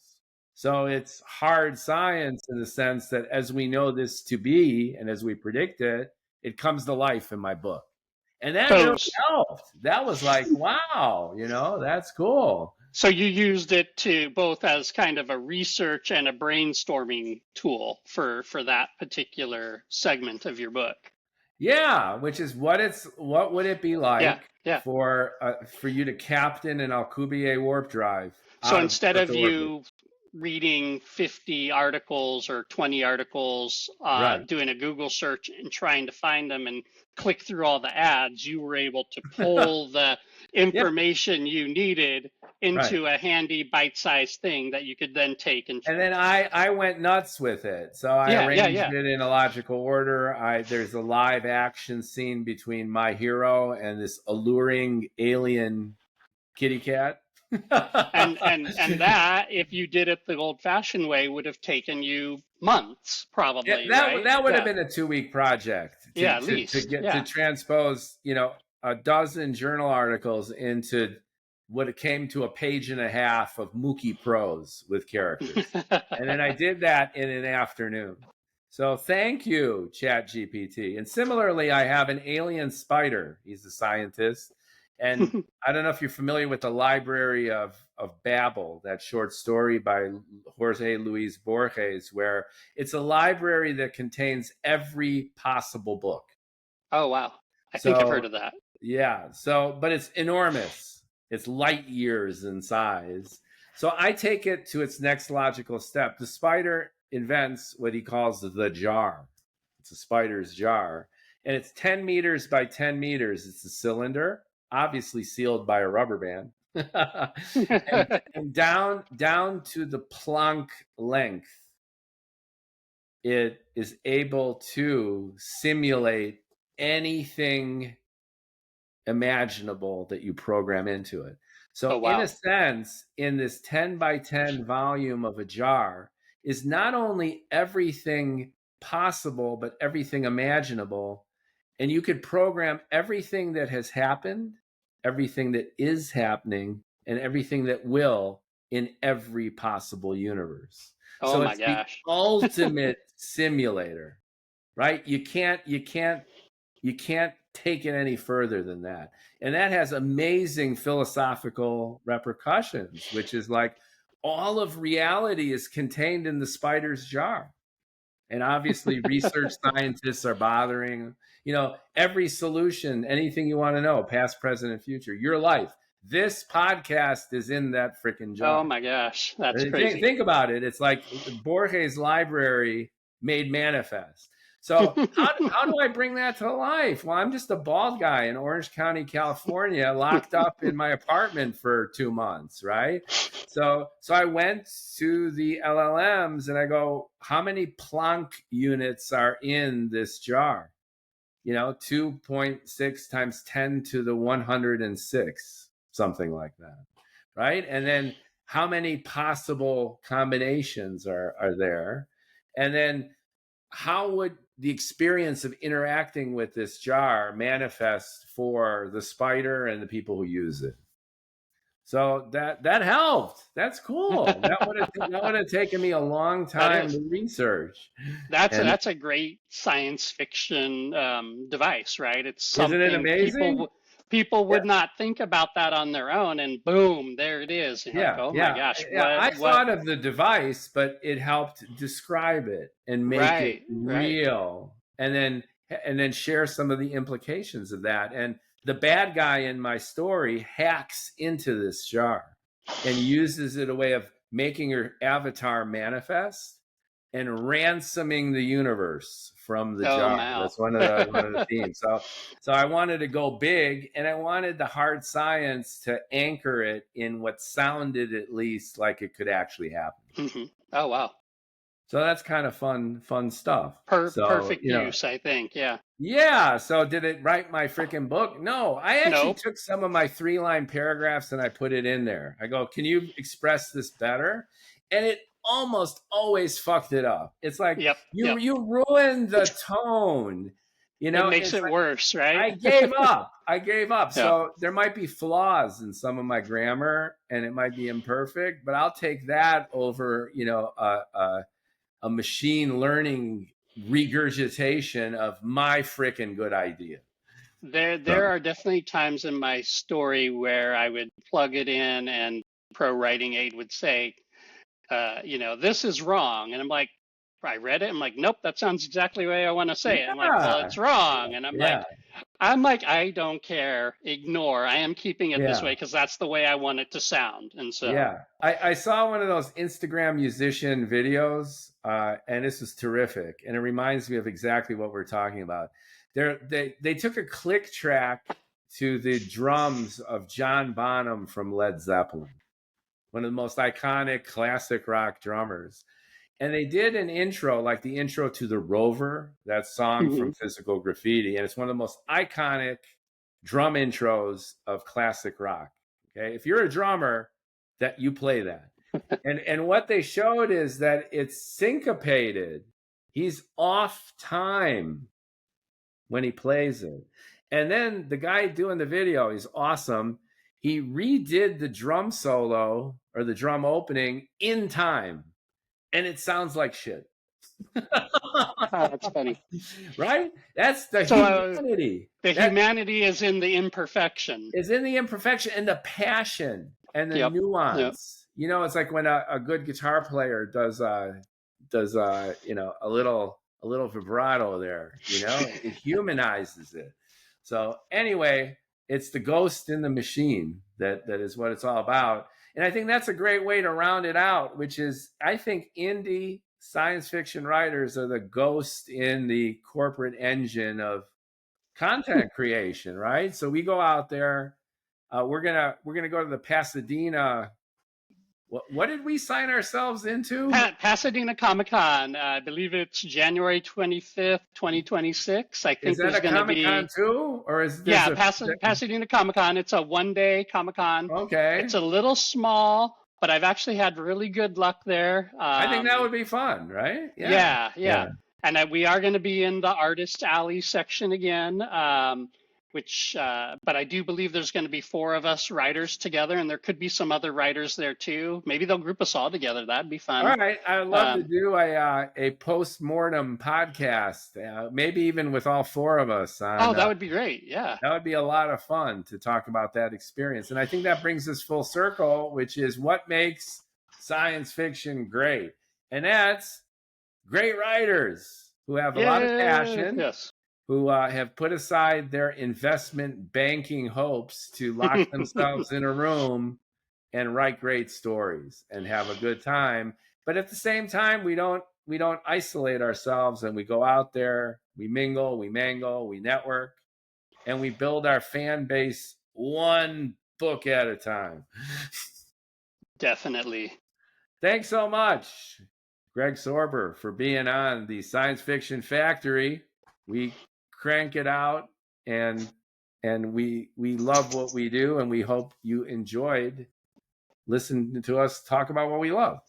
So it's hard science in the sense that as we know this to be and as we predict it, it comes to life in my book. And that really helped. That was like, wow, that's cool. So you used it to both as kind of a research and a brainstorming tool for that particular segment of your book. Yeah, which is what would it be like for you to captain an Alcubierre warp drive? So instead of you reading 50 articles or 20 articles, doing a Google search and trying to find them and click through all the ads, you were able to pull the information you needed into a handy bite-sized thing that you could then take and then I went nuts with it. So I arranged it in a logical order. There's a live action scene between my hero and this alluring alien kitty cat. and that, if you did it the old-fashioned way, would have taken you months, probably. That would have been a 2-week project. At least to transpose, a dozen journal articles into what it came to a page and a half of Mookie prose with characters. And then I did that in an afternoon. So thank you, ChatGPT. And similarly, I have an alien spider. He's a scientist. And I don't know if you're familiar with the Library of Babel, that short story by Jorge Luis Borges, where it's a library that contains every possible book. Oh, wow. I think I've heard of that. Yeah. But it's enormous. It's light years in size. So I take it to its next logical step. The spider invents what he calls the jar. It's a spider's jar, and it's 10 meters by 10 meters. It's a cylinder, obviously sealed by a rubber band, and down to the Planck length, it is able to simulate anything imaginable that you program into it. So, Oh, wow. in a sense, in this 10 by 10 volume of a jar is not only everything possible, but everything imaginable. And you could program everything that has happened, everything that is happening, and everything that will in every possible universe. Oh, So my it's gosh. the ultimate simulator, right? You can't take it any further than that. And that has amazing philosophical repercussions, which is like all of reality is contained in the spider's jar. And obviously research scientists are bothering, every solution, anything you want to know, past, present, and future, your life. This podcast is in that freaking jar. Oh my gosh, that's crazy. Think about it. It's like Borges' library made manifest. So how do I bring that to life? Well, I'm just a bald guy in Orange County, California, locked up in my apartment for 2 months, right? So I went to the LLMs and I go, how many Planck units are in this jar? 2.6 times 10 to the 106, something like that, right? And then how many possible combinations are there? And then how would the experience of interacting with this jar manifest for the spider and the people who use it? So that helped. That's cool. That would have taken me a long time to research. That's a great science fiction device, right? It's something isn't it amazing? People would not think about that on their own, and boom, there it is. Like, oh my gosh. I thought of the device, but it helped describe it and make it real. And then share some of the implications of that. And the bad guy in my story hacks into this jar and uses it a way of making your avatar manifest and ransoming the universe from the jar. Wow. That's one of the themes. So I wanted to go big, and I wanted the hard science to anchor it in what sounded at least like it could actually happen. Mm-hmm. Oh, wow. So that's kind of fun stuff. Perfect use, I think. Yeah. Yeah. So did it write my freaking book? No, I actually took some of my 3-line paragraphs and I put it in there. I go, can you express this better? And it almost always fucked it up. It's like you ruined the tone. It makes it worse, right? I gave up. So there might be flaws in some of my grammar and it might be imperfect, but I'll take that over, a machine learning regurgitation of my freaking good idea. There are definitely times in my story where I would plug it in and pro writing aid would say, this is wrong. And I'm like, I read it. I'm like, nope, that sounds exactly the way I want to say it. I'm like, well, it's wrong. And I'm like, I don't care. Ignore. I am keeping it this way because that's the way I want it to sound. And so, I saw one of those Instagram musician videos, and this was terrific. And it reminds me of exactly what we're talking about. They took a click track to the drums of John Bonham from Led Zeppelin, one of the most iconic classic rock drummers. And they did an intro, like the intro to The Rover, that song from Physical Graffiti. And it's one of the most iconic drum intros of classic rock. Okay. If you're a drummer, that you play that. and what they showed is that it's syncopated. He's off time when he plays it. And then the guy doing the video, he's awesome. He redid the drum solo or the drum opening in time. And it sounds like shit. that's funny. Right? That's the humanity. Humanity is in the imperfection. Is in the imperfection and the passion and the nuance. Yep. It's like when a good guitar player does a little vibrato there, it humanizes it. So anyway, it's the ghost in the machine that is what it's all about. And I think that's a great way to round it out, which is, I think indie science fiction writers are the ghost in the corporate engine of content creation, right? So we go out there. We're gonna go to the Pasadena. What did we sign ourselves into? Pasadena Comic-Con. I believe it's January 25th, 2026. I Is think that there's a going to Comic-Con be, too, or is this yeah, a Pasadena Comic-Con. It's a one-day Comic-Con. okay? It's a little small, but I've actually had really good luck there. I think that would be fun, right? Yeah. And we are going to be in the Artist Alley section again, but I do believe there's going to be 4 of us writers together, and there could be some other writers there too. Maybe they'll group us all together. That'd be fun. All right, I'd love to do a post-mortem podcast, maybe even with all 4 of us. On, that would be great. Yeah, that would be a lot of fun to talk about that experience. And I think that brings us full circle, which is what makes science fiction great. And that's great writers who have a lot of passion. Yes. Who have put aside their investment banking hopes to lock themselves in a room and write great stories and have a good time. But at the same time, we don't isolate ourselves, and we go out there, we mingle, we mangle, we network, and we build our fan base one book at a time. Definitely. Thanks so much, Greg Sorber, for being on the Science Fiction Factory. We crank it out, and we love what we do, and we hope you enjoyed listening to us talk about what we love.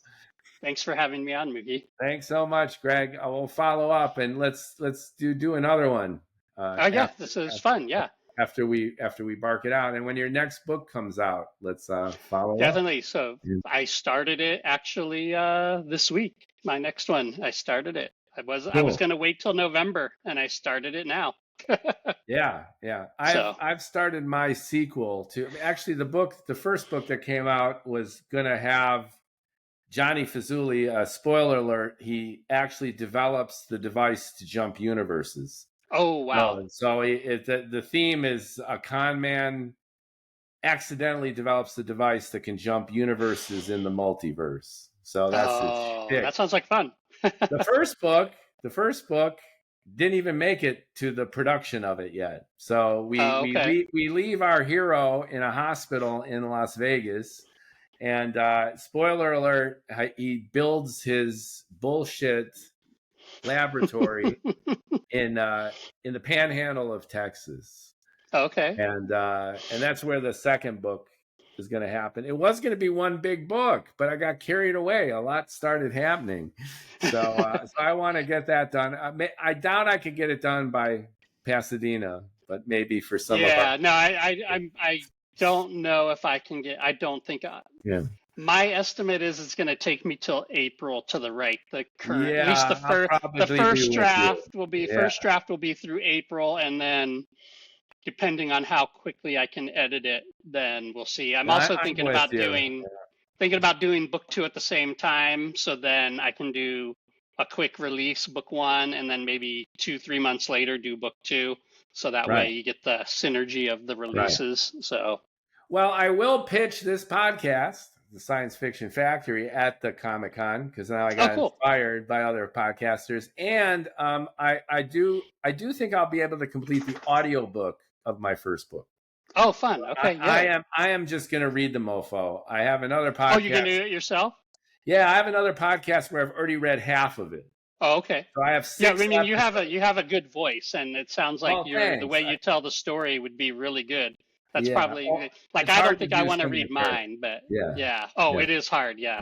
Thanks for having me on, Mookie. Thanks so much, Greg. I will follow up, and let's do another one. This is fun. Yeah. After we bark it out, and when your next book comes out, let's follow Definitely. up. So I started it actually this week. My next one, I started it. I was going to wait till November, and I started it now. Yeah. I've started my sequel to actually the first book that came out was going to have Johnny Fazuli. Spoiler alert: he actually develops the device to jump universes. Oh wow! So the theme is a con man accidentally develops the device that can jump universes in the multiverse. So that's that sounds like fun. The first book didn't even make it to the production of it yet. So we leave our hero in a hospital in Las Vegas, and spoiler alert, he builds his bullshit laboratory in the panhandle of Texas. Okay. And that's where the second book is going to happen. It was going to be one big book, but I got carried away. A lot started happening. So I want to get that done. I doubt I could get it done by Pasadena, but maybe for some of us. Yeah, no, I don't know if I can get, I don't think, my estimate is it's going to take me till April to the right. The current, at least the first draft will be, first draft will be through April, and then depending on how quickly I can edit it, then we'll see. I'm also thinking about doing book 2 at the same time, so then I can do a quick release book 1, and then maybe 2-3 months later do book 2, so that way you get the synergy of the releases. So, well, I will pitch this podcast, the Science Fiction Factory, at the Comic-Con, because now I got inspired by other podcasters, and I do think I'll be able to complete the audiobook of my first book. Oh, fun. Okay. I am just going to read the mofo. I have another podcast. Oh, you're going to do it yourself? Yeah, I have another podcast where I've already read half of it. Oh, okay. So I have 6 Yeah, I mean, you have a good voice, and it sounds like the way you tell the story would be really good. That's probably like, I don't think I want to read mine, but yeah. Oh, it is hard. Yeah.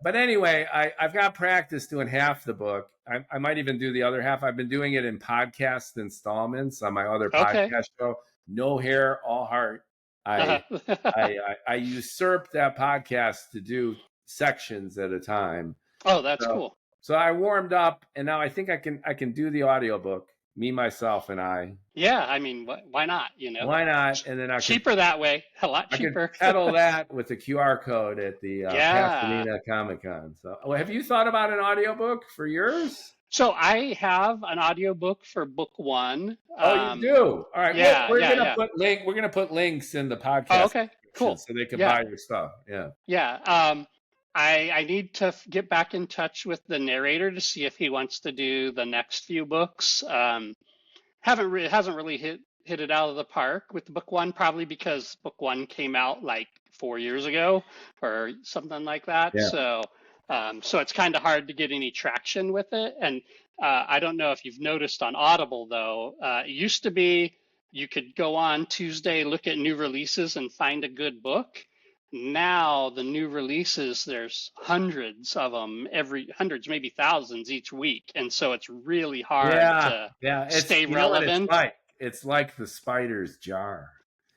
But anyway, I've got practice doing half the book. I might even do the other half. I've been doing it in podcast installments on my other podcast show, No Hair, All Heart. I usurped that podcast to do sections at a time. Oh, that's cool. So I warmed up, and now I think I can do the audiobook. Me, myself, and I. Yeah, I mean, why not? Why not? And then cheaper that way, a lot cheaper. I can peddle that with the QR code at the Pasadena Comic-Con. So, have you thought about an audiobook for yours? So I have an audiobook for book 1. Oh, you do? All right. Yeah, we're gonna put links in the podcast. Oh, okay, cool. So they can buy your stuff. Yeah. Yeah. I need to get back in touch with the narrator to see if he wants to do the next few books. Hasn't really hit it out of the park with the book one, probably because book one came out like 4 years ago or something like that. Yeah. So it's kind of hard to get any traction with it. And I don't know if you've noticed on Audible though, it used to be you could go on Tuesday, look at new releases and find a good book. Now the new releases, there's hundreds of them hundreds, maybe thousands each week. And so it's really hard to stay relevant. It's like the spider's jar.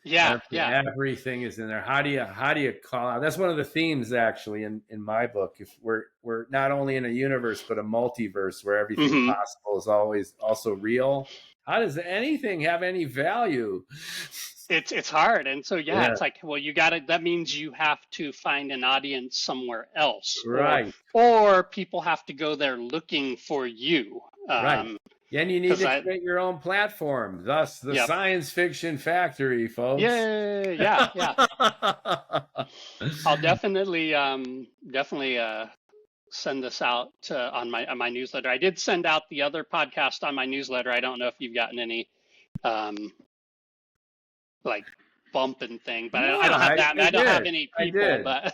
Yeah. Everything is in there. How do you call out? That's one of the themes actually in my book. If we're not only in a universe, but a multiverse where everything possible is always also real. How does anything have any value? It's hard. And so, it's like, well, that means you have to find an audience somewhere else. Right. Or people have to go there looking for you. Right. And you need to create your own platform. Thus, the Science Fiction Factory, folks. Yeah. I'll definitely send this out on my newsletter. I did send out the other podcast on my newsletter. I don't know if you've gotten any like bumping thing, but I don't have that. I don't have any people. But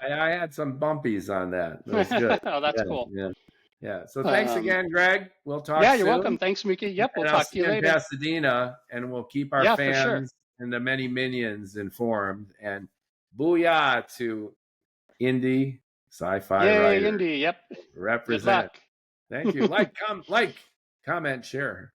I had some bumpies on that. That's good. Oh, that's cool. Yeah. So thanks again, Greg. We'll talk. Yeah, you're welcome. Thanks, Mookie. Yep, we'll talk to you later. In Pasadena, and we'll keep our fans and the many minions informed. And booyah to indie sci-fi writer. Indie. Yep. Represent. Thank you. Like, comment, share.